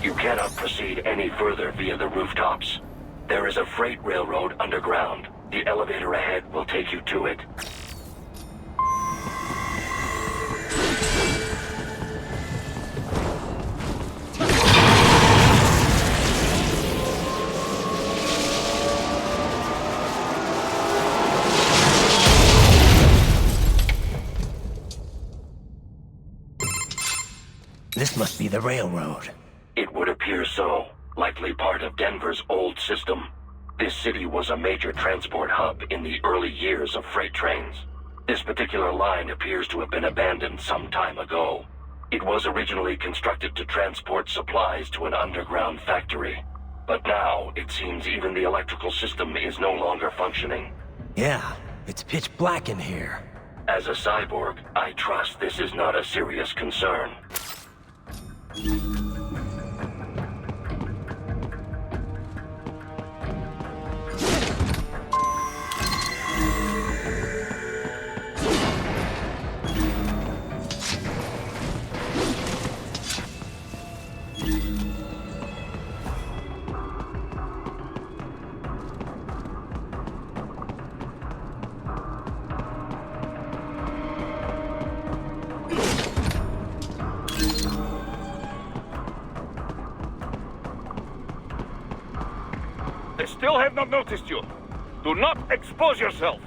You cannot proceed any further via the rooftops. There is a freight railroad underground. The elevator ahead will take you to it. This must be the railroad. It would appear so. Likely part of Denver's old system. This city was a major transport hub in the early years of freight trains. This particular line appears to have been abandoned some time ago. It was originally constructed to transport supplies to an underground factory. But now, it seems even the electrical system is no longer functioning. Yeah, it's pitch black in here. As a cyborg, I trust this is not a serious concern. They still have not noticed you. Do not expose yourself.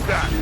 that?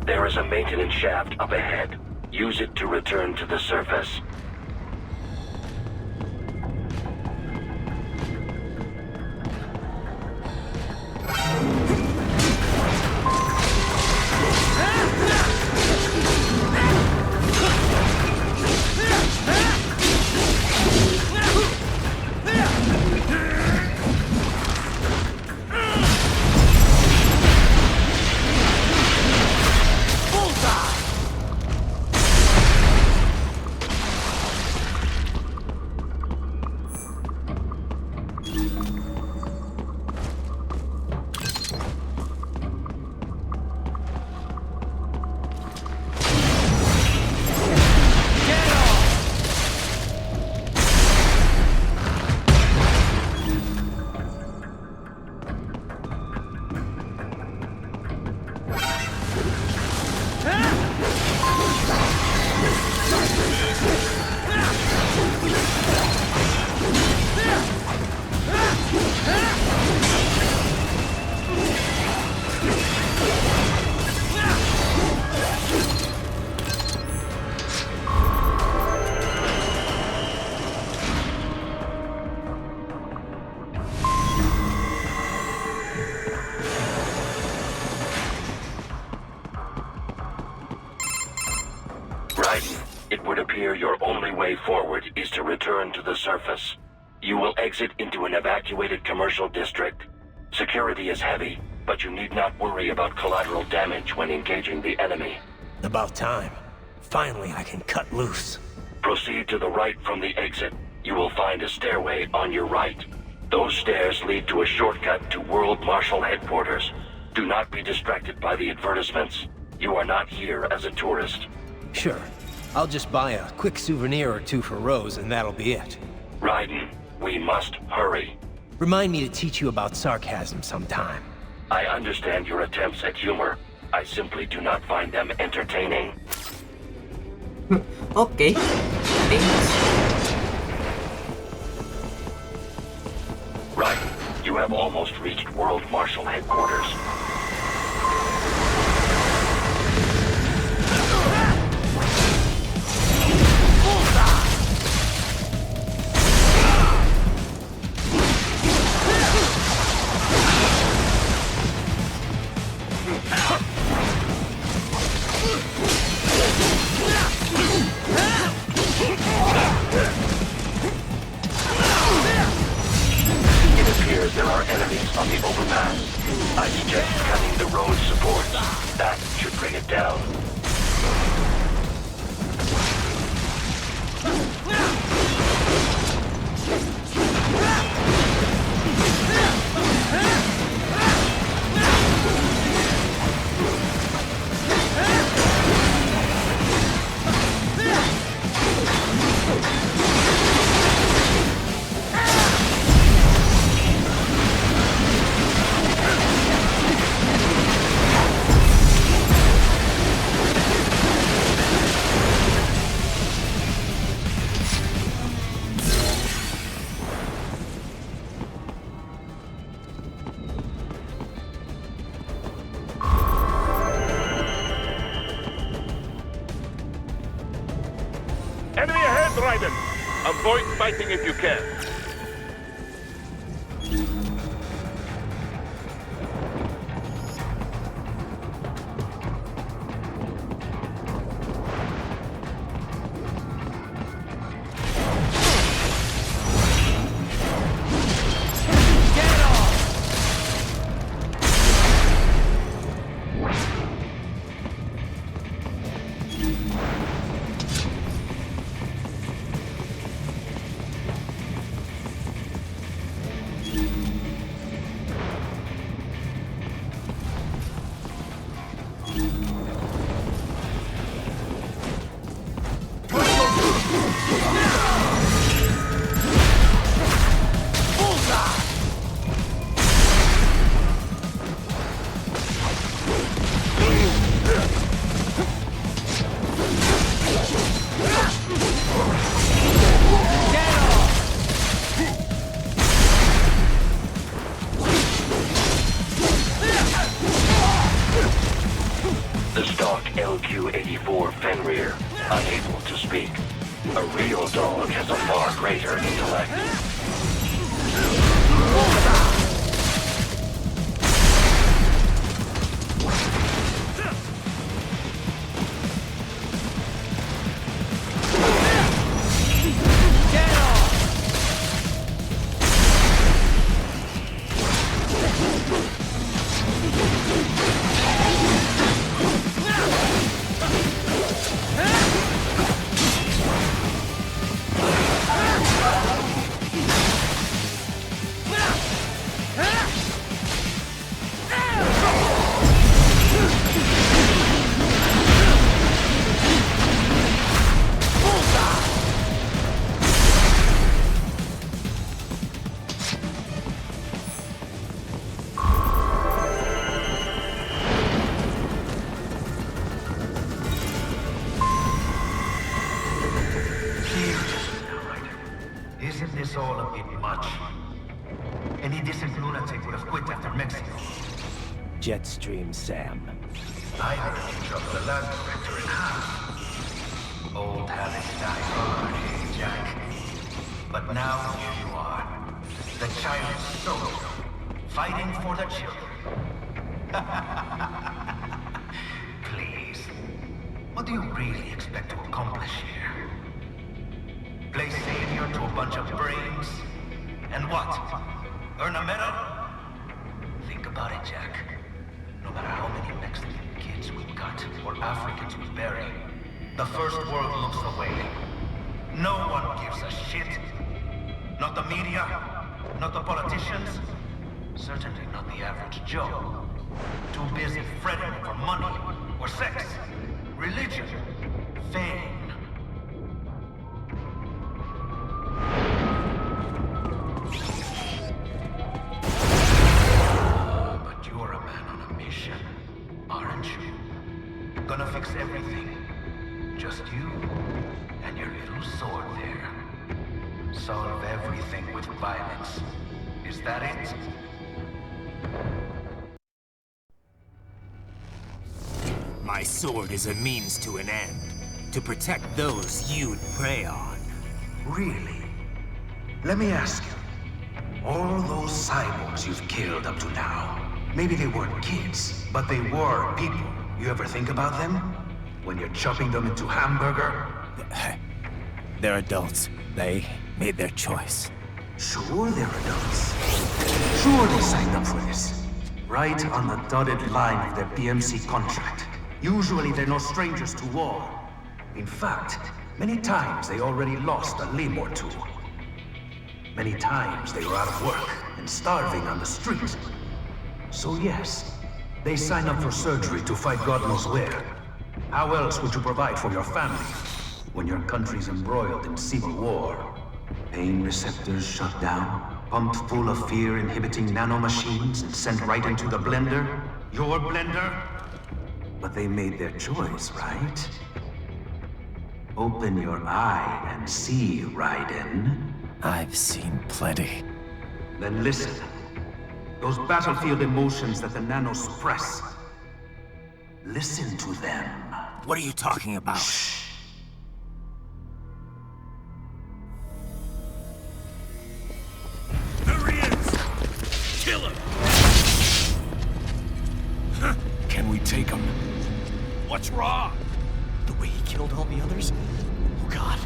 There is a maintenance shaft up ahead. Use it to return to the surface. It would appear your only way forward is to return to the surface. You will exit into an evacuated commercial district. Security is heavy, but you need not worry about collateral damage when engaging the enemy. About time. Finally, I can cut loose. Proceed to the right from the exit. You will find a stairway on your right. Those stairs lead to a shortcut to World Marshal Headquarters. Do not be distracted by the advertisements. You are not here as a tourist. Sure. I'll just buy a quick souvenir or two for Rose, and that'll be it. Raiden, we must hurry. Remind me to teach you about sarcasm sometime. I understand your attempts at humor. I simply do not find them entertaining. Okay. Thanks. Raiden, you have almost reached World Marshal Headquarters. There are enemies on the overpass. I suggest cutting the road support. That should bring it down. Enemy ahead, Raiden! Avoid fighting if you can. 284 Fenrir, unable to speak. A real dog has a far greater intellect. Isn't this all a bit much? Any decent lunatic would have quit after Mexico. Jetstream Sam. I heard you chopped the land director in half. Old habits die hard, eh, Jack? But now here you are. The child's soul. Fighting for the children. Please. What do you really expect to accomplish here? Play savior to a bunch of brains? And what? Earn a medal? Think about it, Jack. No matter how many Mexican kids we cut, or Africans we bury, the first world looks away. No one gives a shit. Not the media, not the politicians, certainly not the average Joe. Too busy fretting for money, or sex, religion, fame. But you're a man on a mission, aren't you? Gonna fix everything. Just you and your little sword there. Solve everything with violence. Is that it? My sword is a means to an end. To protect those you'd prey on. Really? Let me ask you. All those cyborgs you've killed up to now, maybe they weren't kids, but they were people. You ever think about them? When you're chopping them into hamburger? They're adults. They made their choice. Sure they're adults. Sure they signed up for this. Right on the dotted line of their BMC contract. Usually they're no strangers to war. In fact, many times they already lost a limb or two. Many times they were out of work and starving on the street. So yes, they sign up for surgery to fight God knows where. How else would you provide for your family when your country's embroiled in civil war? Pain receptors shut down, pumped full of fear-inhibiting nanomachines and sent right into the blender? Your blender? But they made their choice, right? Open your eye and see, Raiden. I've seen plenty. Then listen. Those battlefield emotions that the nanos suppress. Listen to them. What are you talking about? Shh. There he is! Kill him! Can we take him? What's wrong? The way he killed all the others? Oh God.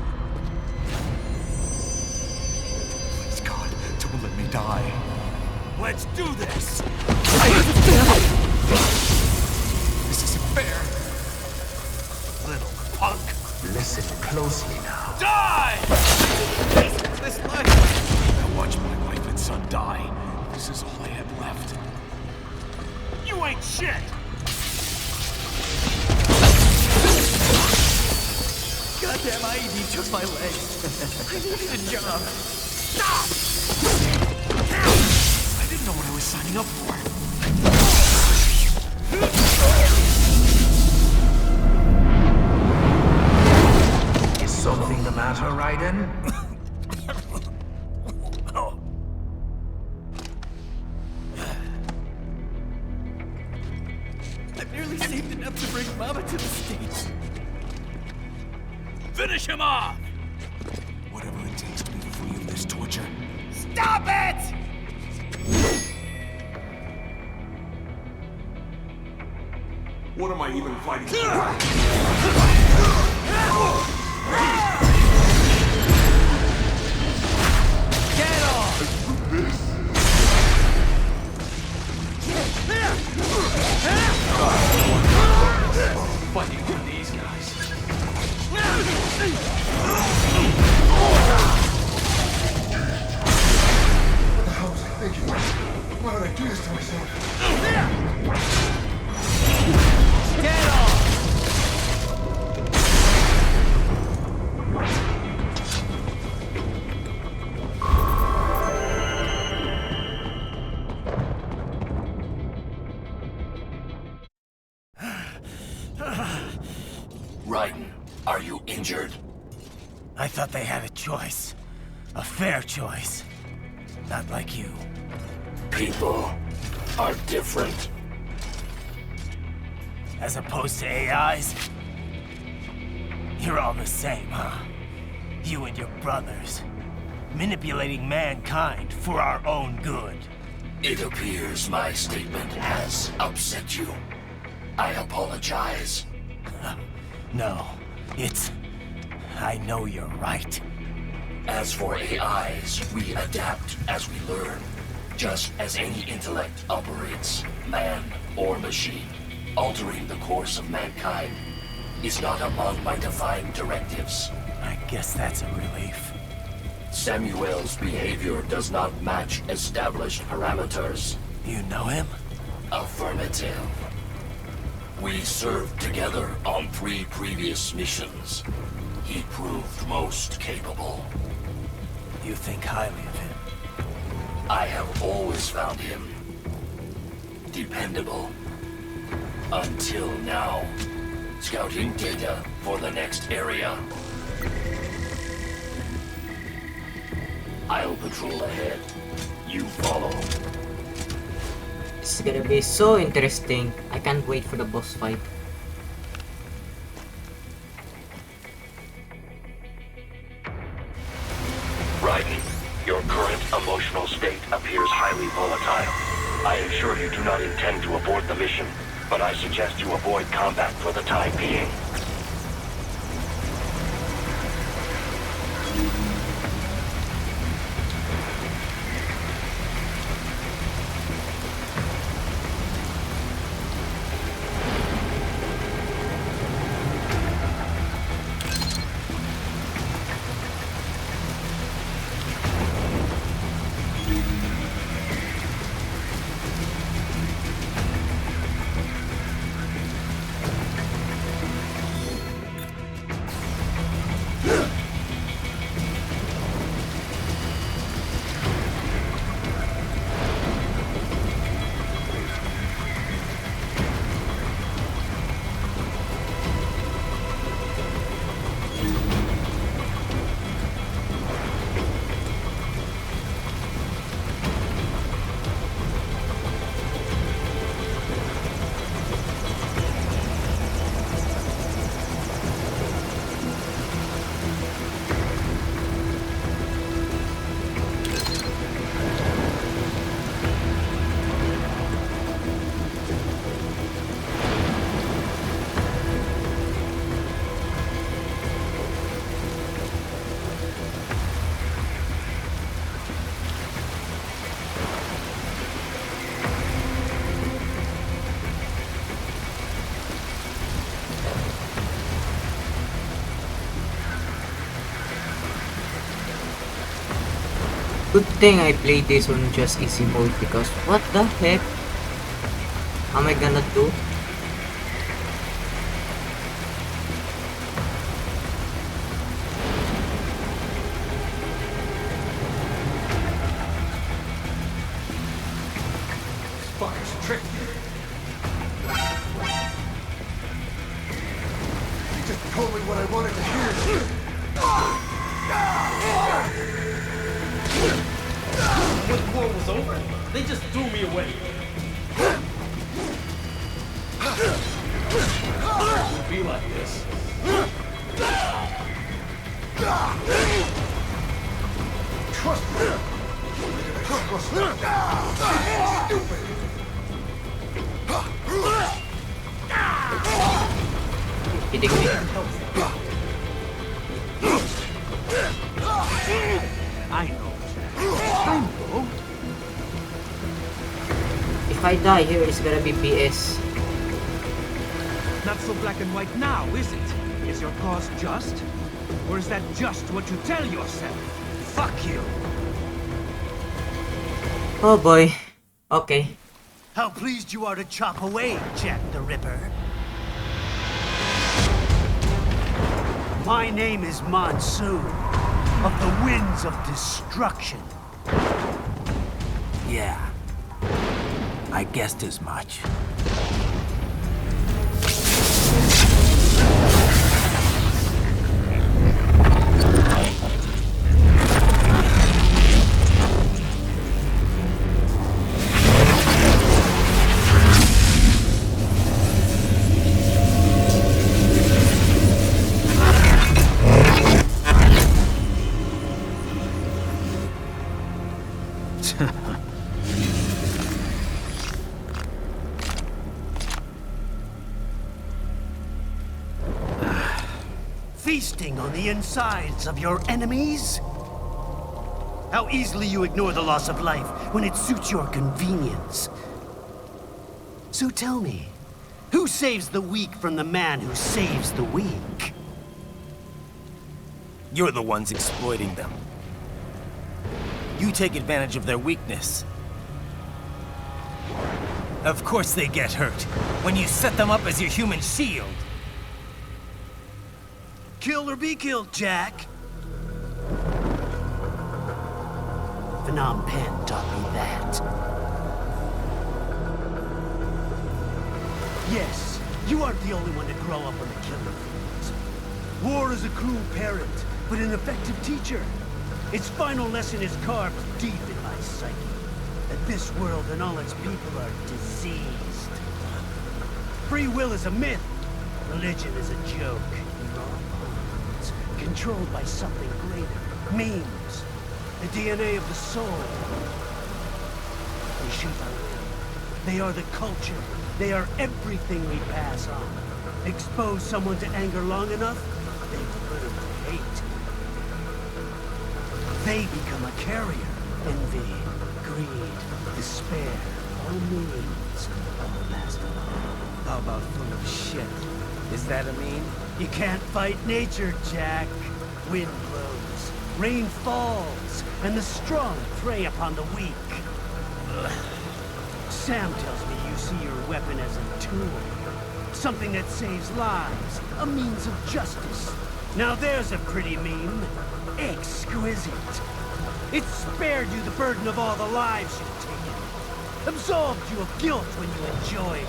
Please God, don't let me die. Let's do this! This isn't fair. Little punk! Listen closely now. Die! This life! I watched my wife and son die. This is all I had left. You ain't shit! Goddamn IED took my leg. I needed a job. Stop! I didn't know what I was signing up for. Is something the matter, Raiden? I've nearly saved enough to bring Mama to the States. Finish him off! Whatever it takes to be free of this torture. Stop it! What am I even fighting for? Get off! Fighting with these guys. What the hell was I thinking? Why would I do this to myself? Get off! Raiden, are you injured? I thought they had a choice. A fair choice. Not like you. People are different. As opposed to AIs? You're all the same, huh? You and your brothers. Manipulating mankind for our own good. It appears my statement has upset you. I apologize. No, I know you're right. As for AIs, we adapt as we learn. Just as any intellect operates, man or machine. Altering the course of mankind is not among my defined directives. I guess that's a relief. Samuel's behavior does not match established parameters. You know him? Affirmative. We served together on 3 previous missions. He proved most capable. You think highly of him? I have always found him dependable. Until now. Scouting data for the next area. I'll patrol ahead. You follow. This is gonna be so interesting. I can't wait for the boss fight. Raiden, your current emotional state appears highly volatile. I am sure you do not intend to abort the mission, but I suggest you avoid combat for the time being. Good thing I played this on just easy mode because what the heck am I gonna do? Fuckers tricked me. He just told me what I wanted to hear. When the war was over, they just threw me away. be like this. Trust me. Trust me. Stupid. Kidding me? I know. If I die here, it's gonna be BS. Not so black and white now, is it? Is your cause just? Or is that just what you tell yourself? Fuck you! Oh boy. Okay. How pleased you are to chop away, Jack the Ripper. My name is Monsoon, of the Winds of Destruction. Yeah, I guessed as much. Feasting on the insides of your enemies? How easily you ignore the loss of life when it suits your convenience. So tell me, who saves the weak from the man who saves the weak? You're the ones exploiting them. You take advantage of their weakness. Of course they get hurt when you set them up as your human shield. Kill or be killed, Jack. Phnom Penh taught me that. Yes, you aren't the only one to grow up on the killing fields. War is a cruel parent, but an effective teacher. Its final lesson is carved deep in my psyche. That this world and all its people are diseased. Free will is a myth. Religion is a joke. Controlled by something greater. Memes. The DNA of the soul. They shape our will. They are the culture. They are everything we pass on. Expose someone to anger long enough, they learn to hate. They become a carrier. Envy, greed, despair, all means, all last alone. How about full of shit? Is that a meme? You can't fight nature, Jack. Wind blows, rain falls, and the strong prey upon the weak. Ugh. Sam tells me you see your weapon as a tool. Something that saves lives, a means of justice. Now there's a pretty meme. Exquisite. It spared you the burden of all the lives you've taken. Absolved you of guilt when you enjoyed it.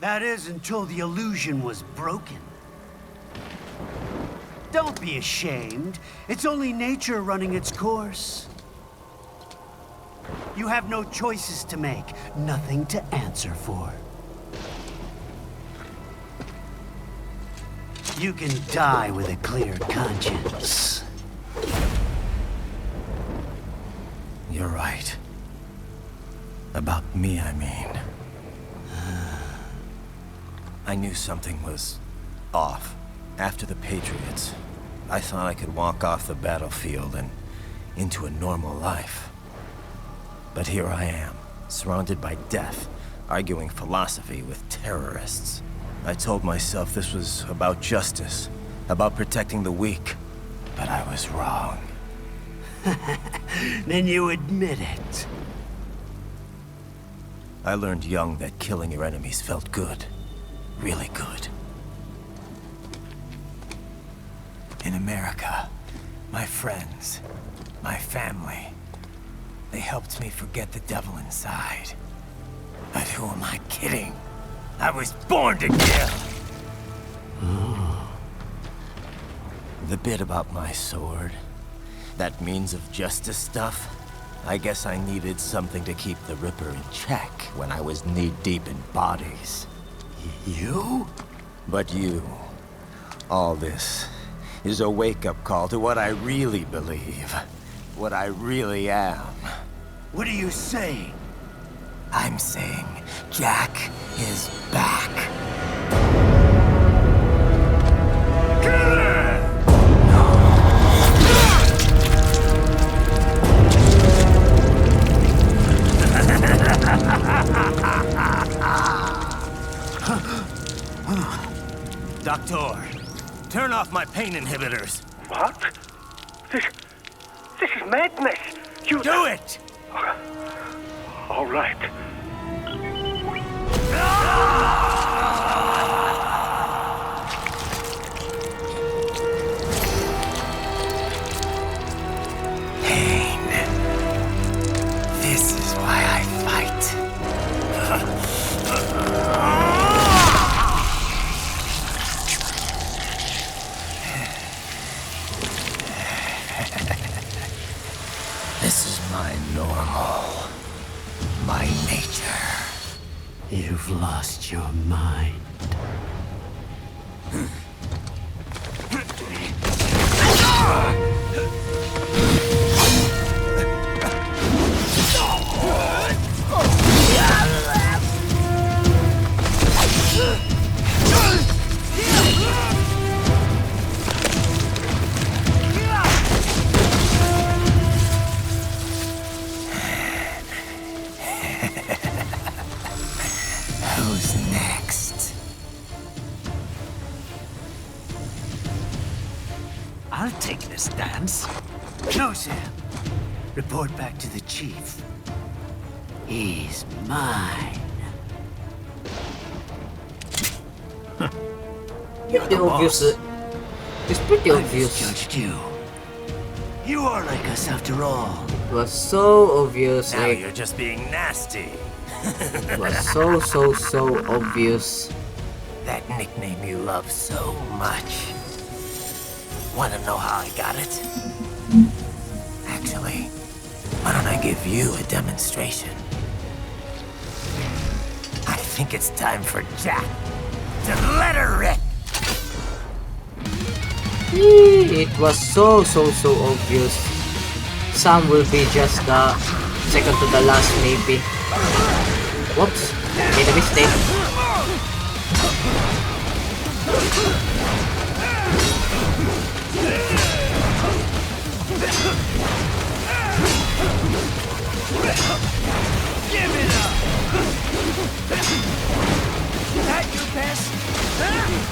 That is until the illusion was broken. Don't be ashamed. It's only nature running its course. You have no choices to make, nothing to answer for. You can die with a clear conscience. You're right. About me, I mean. I knew something was off. After the Patriots, I thought I could walk off the battlefield and into a normal life. But here I am, surrounded by death, arguing philosophy with terrorists. I told myself this was about justice, about protecting the weak. But I was wrong. Then you admit it. I learned young that killing your enemies felt good. Really good. In America, my friends, my family, they helped me forget the devil inside. But who am I kidding? I was born to kill! The bit about my sword, that means of justice stuff, I guess I needed something to keep the Ripper in check when I was knee-deep in bodies. You? But you... all this is a wake-up call to what I really believe. What I really am. What are you saying? I'm saying Jack is back. Doctor, turn off my pain inhibitors. What? This is madness. You do it! All right. Pain. This is why I fight. This is my normal. My nature. You've lost your mind. Who's next? I'll take this dance. No, Sam. Report back to the chief. He's mine. You're Pretty the obvious. boss. It's pretty I obvious. misjudged you. You are like us after all. It was so obvious. Now Like, you're just being nasty. it was so obvious. That nickname you love so much. Want to know how I got it? Actually, why don't I give you a demonstration? I think it's time for Jack to let her rip. It was so obvious. Some will be just the second to the last, maybe. Whoops, made a mistake. Give it up! That your best?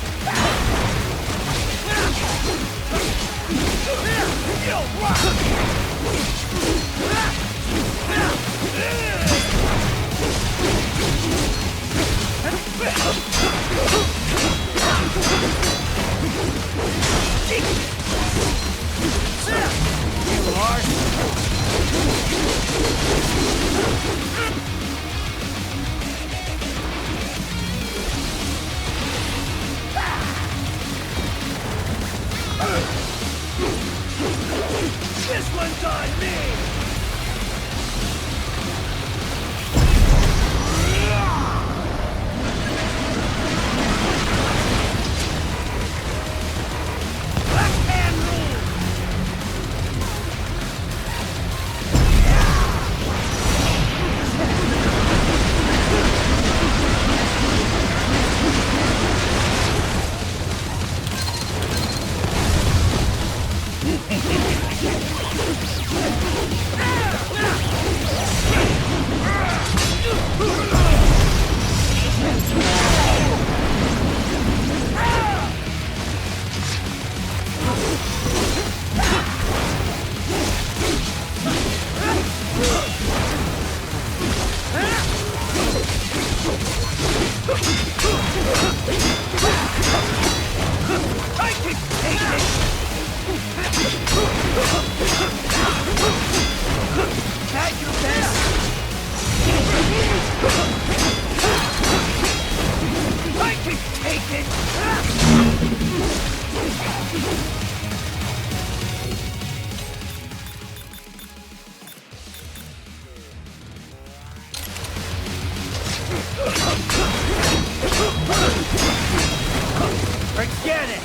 Get it!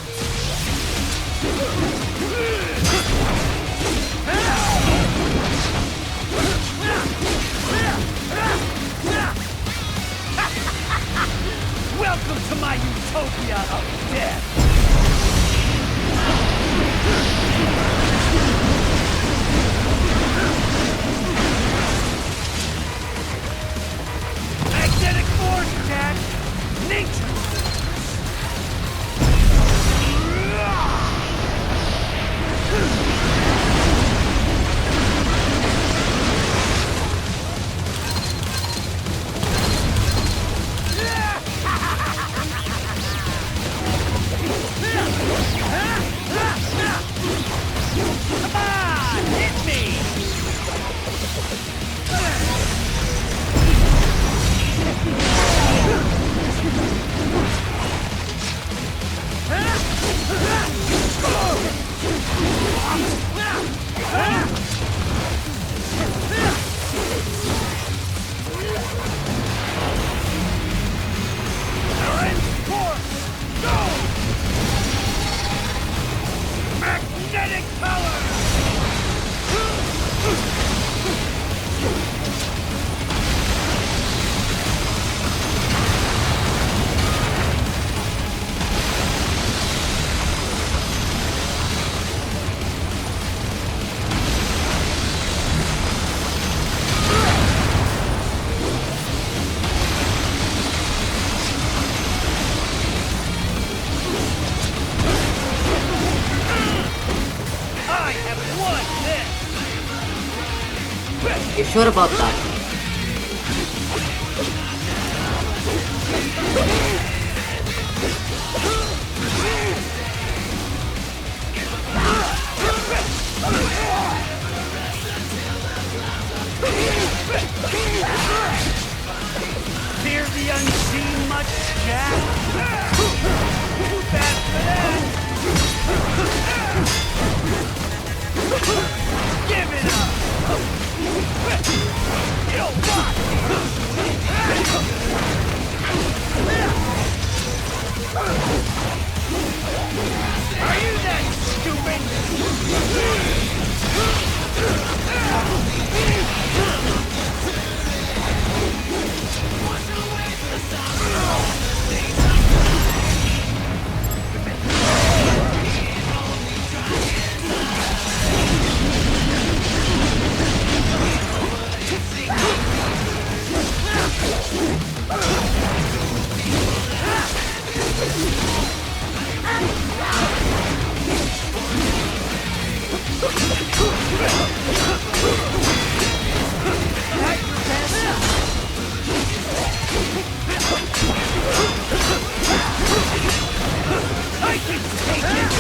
Welcome to my utopia of death! Magnetic force, Dad! Nature! Come on, hit me! Magnetic power! You sure about that? Fear the unseen much, Jack? Too bad for that! Give it up! You what? Are you that stupid? I can take it!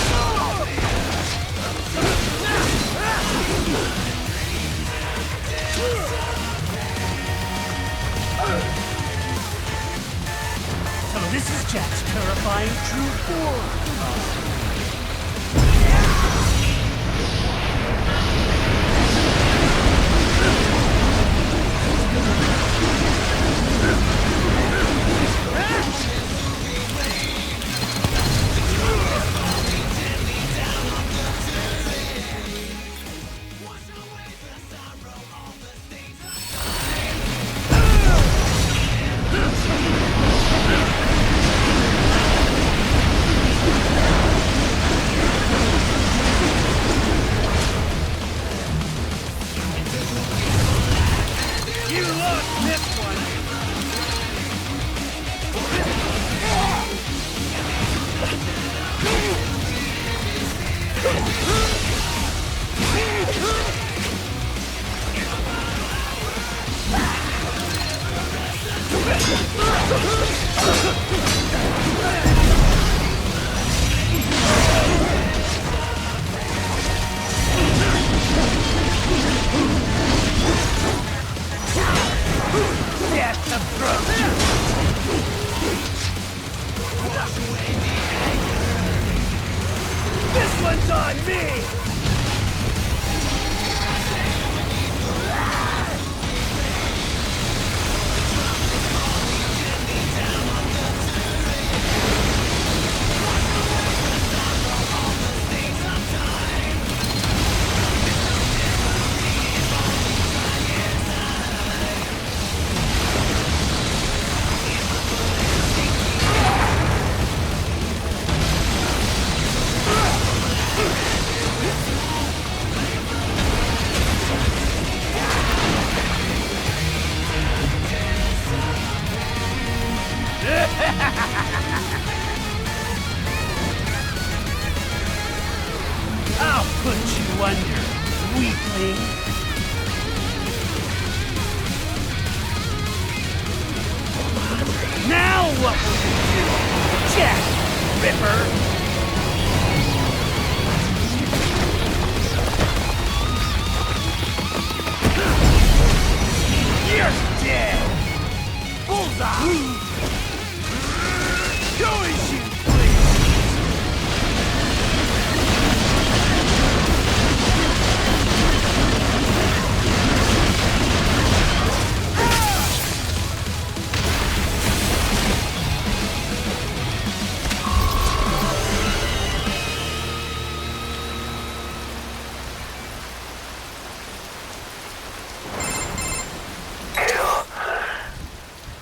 So this is Jack's terrifying true form. This one's on me! Ripper! You're dead! Bullseye! Go and shoot, please!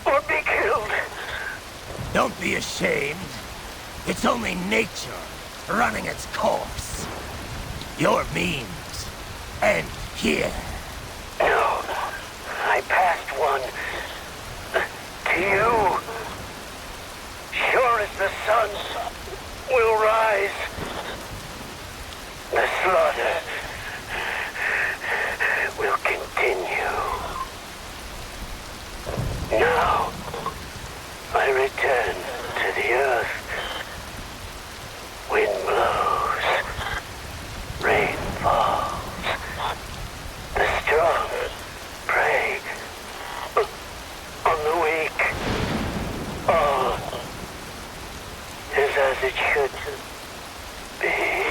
Or be killed. Don't be ashamed. It's only nature running its course. Your means end here. No, I passed one. To you. Sure as the sun will rise. The slaughter will continue. Now, I return to the earth. Wind blows. Rain falls. The strong prey on the weak. All is as it should be.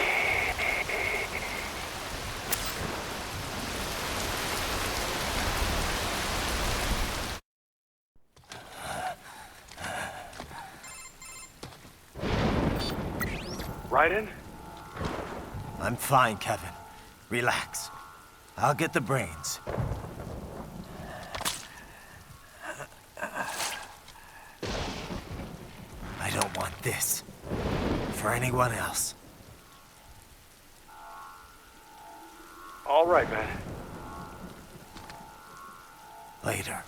Raiden? I'm fine, Kevin. Relax. I'll get the brains. I don't want this for anyone else. All right, man. Later.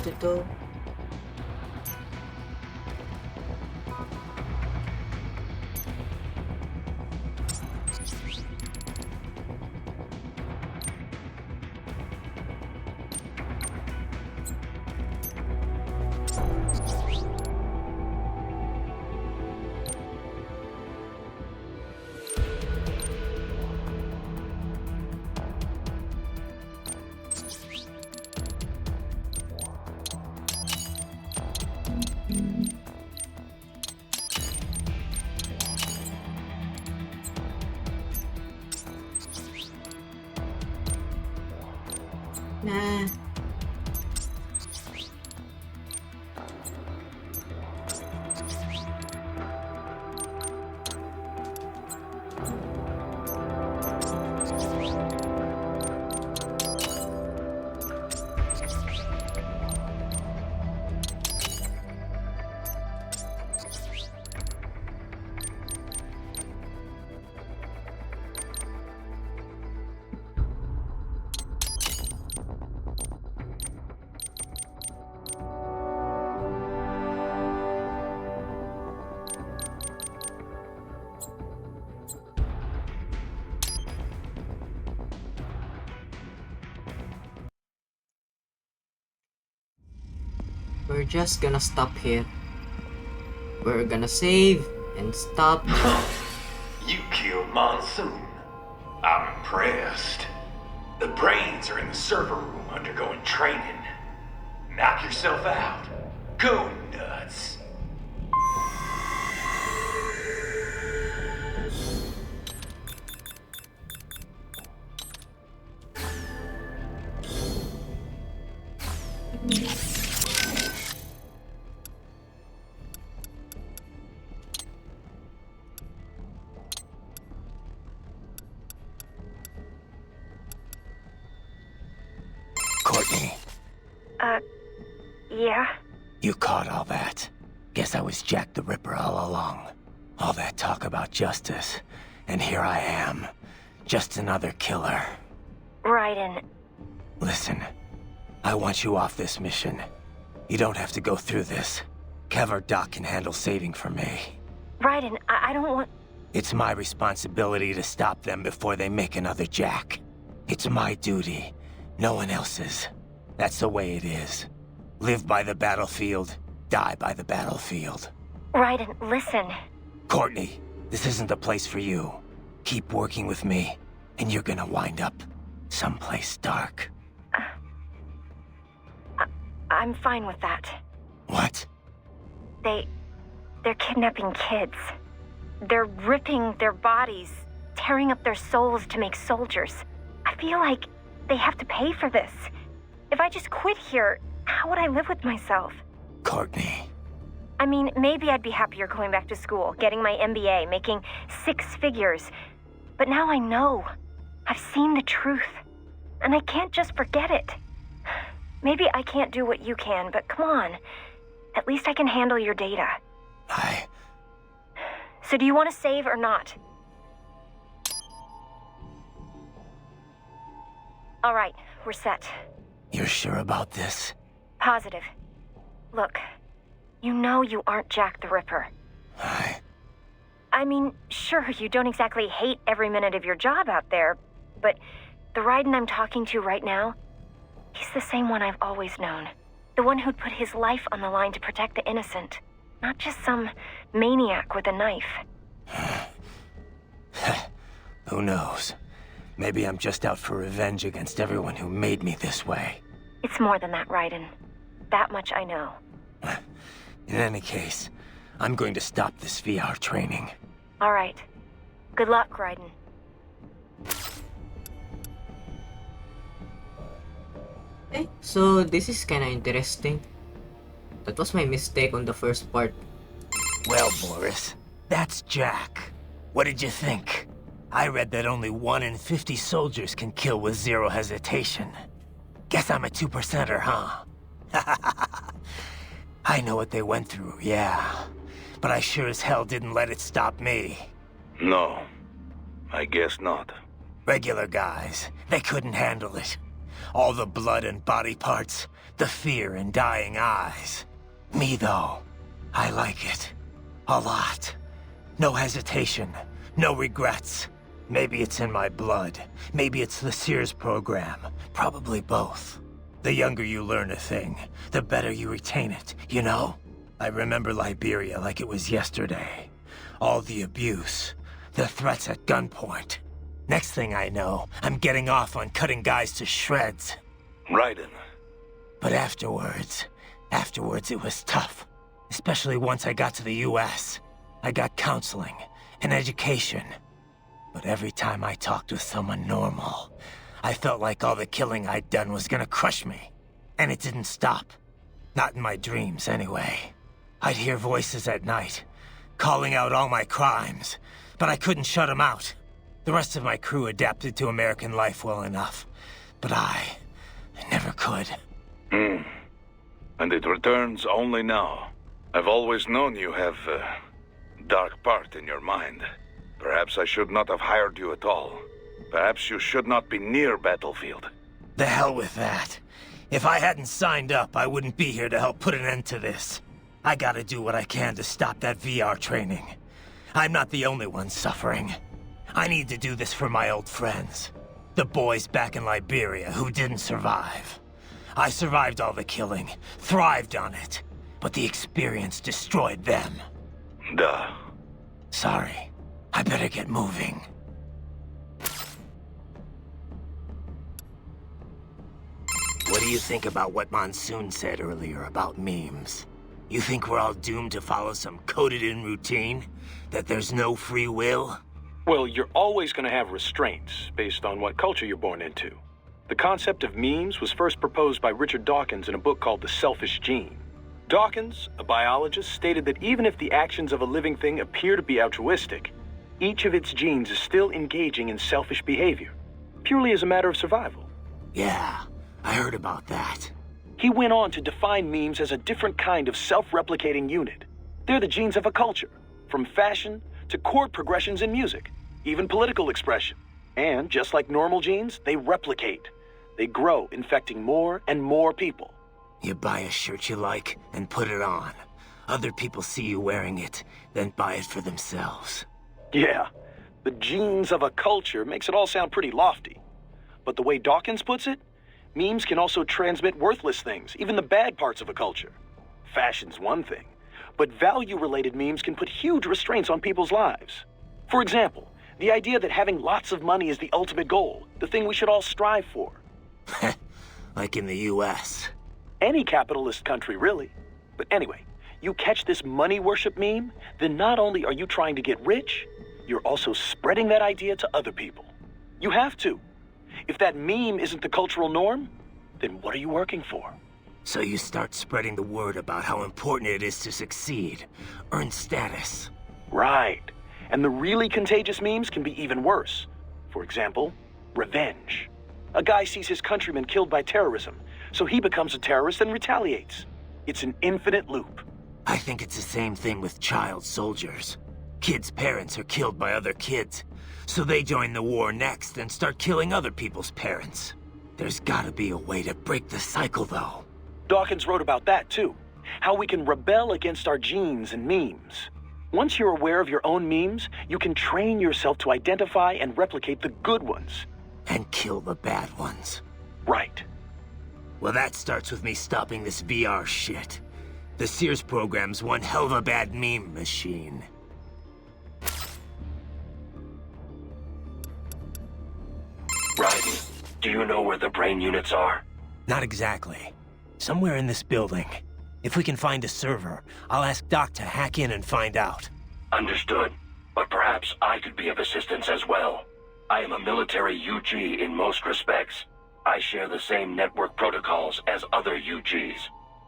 Ito. Nah. We're just gonna stop here. We're gonna save and stop. You killed Monsoon. I'm impressed. The brains are in the server room undergoing training. Knock yourself out. Go nuts. Courtney, Yeah? you caught all that. Guess guess I was Jack the Ripper all along. All that talk about justice, and here I am. Just another killer. Raiden. Listen, I want you off this mission. You don't have to go through this. Kev or Doc can handle saving for me. Raiden, I don't want... It's my responsibility to stop them before they make another Jack. It's my duty, no one else's. That's the way it is. Live by the battlefield, die by the battlefield. Raiden, listen. Courtney, this isn't the place for you. Keep working with me, and you're gonna wind up someplace dark. I'm fine with that. What? They're kidnapping kids. They're ripping their bodies, tearing up their souls to make soldiers. I feel like they have to pay for this. If I just quit here, how would I live with myself? Courtney. I mean, maybe I'd be happier going back to school, getting my MBA, making 6 figures. But now I know. I've seen the truth. And I can't just forget it. Maybe I can't do what you can, but come on. At least I can handle your data. So do you want to save or not? All right, we're set. You're sure about this? Positive. Look, you know you aren't Jack the Ripper. I mean, sure, you don't exactly hate every minute of your job out there, but the Raiden I'm talking to right now, he's the same one I've always known. The one who'd put his life on the line to protect the innocent. Not just some maniac with a knife. Who knows? Maybe I'm just out for revenge against everyone who made me this way. It's more than that, Raiden. That much I know. In any case, I'm going to stop this VR training. All right. Good luck, Raiden. Okay, so this is kinda interesting. That was my mistake on the first part. Well, Boris, that's Jack. What did you think? I read that only 1 in 50 soldiers can kill with 0 hesitation. Guess I'm a 2%er, huh? I know what they went through, yeah. But I sure as hell didn't let it stop me. No, I guess not. Regular guys, they couldn't handle it. All the blood and body parts, the fear in dying eyes. Me, though, I like it. A lot. No hesitation, no regrets. Maybe it's in my blood. Maybe it's the Sears program. Probably both. The younger you learn a thing, the better you retain it, you know? I remember Liberia like it was yesterday. All the abuse, the threats at gunpoint. Next thing I know, I'm getting off on cutting guys to shreds. Raiden. But afterwards it was tough. Especially once I got to the US. I got counseling, and education. But every time I talked with someone normal, I felt like all the killing I'd done was gonna crush me. And it didn't stop. Not in my dreams, anyway. I'd hear voices at night, calling out all my crimes, but I couldn't shut them out. The rest of my crew adapted to American life well enough, but I never could. And it returns only now. I've always known you have a dark part in your mind. Perhaps I should not have hired you at all. Perhaps you should not be near battlefield. The hell with that. If I hadn't signed up, I wouldn't be here to help put an end to this. I gotta do what I can to stop that VR training. I'm not the only one suffering. I need to do this for my old friends. The boys back in Liberia who didn't survive. I survived all the killing, thrived on it, but the experience destroyed them. Duh. Sorry. I better get moving. What do you think about what Monsoon said earlier about memes? You think we're all doomed to follow some coded-in routine? That there's no free will? Well, you're always going to have restraints based on what culture you're born into. The concept of memes was first proposed by Richard Dawkins in a book called The Selfish Gene. Dawkins, a biologist, stated that even if the actions of a living thing appear to be altruistic, each of its genes is still engaging in selfish behavior, purely as a matter of survival. Yeah, I heard about that. He went on to define memes as a different kind of self-replicating unit. They're the genes of a culture, from fashion to chord progressions in music, even political expression. And just like normal genes, they replicate. They grow, infecting more and more people. You buy a shirt you like and put it on. Other people see you wearing it, then buy it for themselves. Yeah, the genes of a culture makes it all sound pretty lofty. But the way Dawkins puts it, memes can also transmit worthless things, even the bad parts of a culture. Fashion's one thing, but value-related memes can put huge restraints on people's lives. For example, the idea that having lots of money is the ultimate goal, the thing we should all strive for. Like in the US. Any capitalist country, really. But anyway, you catch this money worship meme, then not only are you trying to get rich, you're also spreading that idea to other people. You have to. If that meme isn't the cultural norm, then what are you working for? So you start spreading the word about how important it is to succeed, earn status. Right. And the really contagious memes can be even worse. For example, revenge. A guy sees his countrymen killed by terrorism, so he becomes a terrorist and retaliates. It's an infinite loop. I think it's the same thing with child soldiers. Kids' parents are killed by other kids, so they join the war next and start killing other people's parents. There's gotta be a way to break the cycle, though. Dawkins wrote about that, too. How we can rebel against our genes and memes. Once you're aware of your own memes, you can train yourself to identify and replicate the good ones. And kill the bad ones. Right. Well, that starts with me stopping this VR shit. The Sears program's one hell of a bad meme machine. Raiden, do you know where the brain units are? Not exactly. Somewhere in this building. If we can find a server, I'll ask Doc to hack in and find out. Understood. But perhaps I could be of assistance as well. I am a military UG in most respects. I share the same network protocols as other UGs.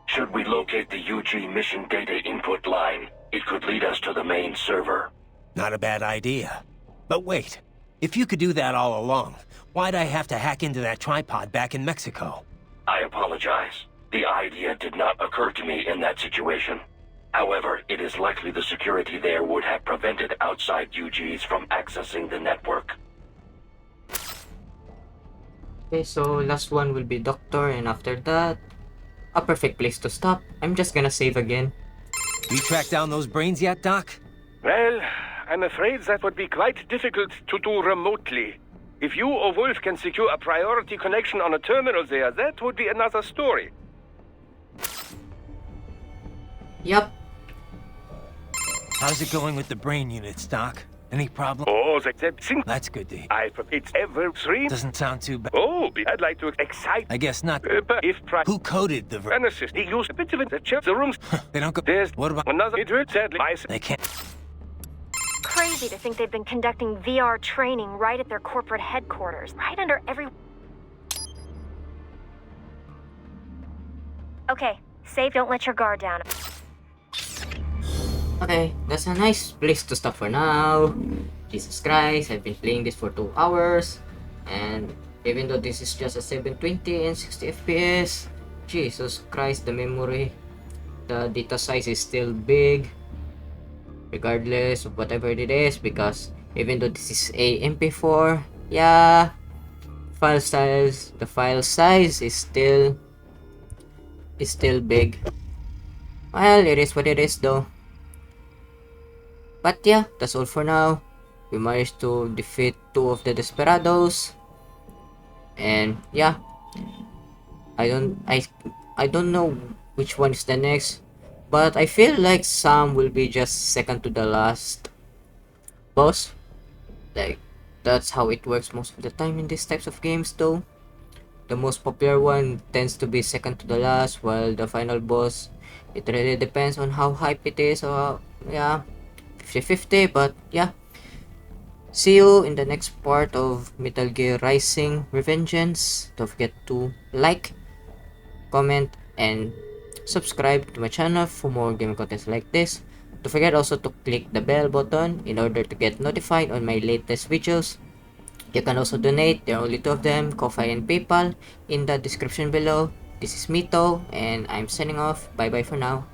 Should we locate the UG mission data input line, it could lead us to the main server. Not a bad idea. But wait, if you could do that all along, why'd I have to hack into that tripod back in Mexico? I apologize. The idea did not occur to me in that situation. However, it is likely the security there would have prevented outside UGs from accessing the network. Okay, so last one will be Doctor, and after that, a perfect place to stop. I'm just gonna save again. You tracked down those brains yet, Doc? Well, I'm afraid that would be quite difficult to do remotely. If you or Wolf can secure a priority connection on a terminal there, that would be another story. Yup. How's it going with the brain units, Doc? Any problem? Oh, that's good to hear. It's ever three. Doesn't sound too bad. Oh, I'd like to excite. I guess not. But if Who coded the an assist, he used a bit of it to check the rooms. They don't go. There's what about another? It will sadly. They can't. Crazy to think they've been conducting VR training right at their corporate headquarters, right under every... Okay, save, don't let your guard down. Okay, that's a nice place to stop for now. Jesus Christ, I've been playing this for 2 hours. And even though this is just a 720 and 60 FPS, Jesus Christ, the memory, the data size is still big. Regardless of whatever it is, because even though this is a MP4, yeah, the file size is still big. Well, it is what it is though. But yeah, that's all for now. We managed to defeat 2 of the Desperados. And yeah, I don't know which one is the next, but I feel like some will be just second to the last boss. Like, that's how it works most of the time in these types of games though. The most popular one tends to be second to the last, while the final boss, it really depends on how hype it is. So yeah, 50-50, but yeah. See you in the next part of Metal Gear Rising Revengeance. Don't forget to like, comment, and subscribe to my channel for more gaming content like this. Don't forget also to click the bell button in order to get notified on my latest videos. You can also donate, there are only 2 of them, Ko-Fi and PayPal, in the description below. This is Meeto, and I'm signing off. Bye bye for now.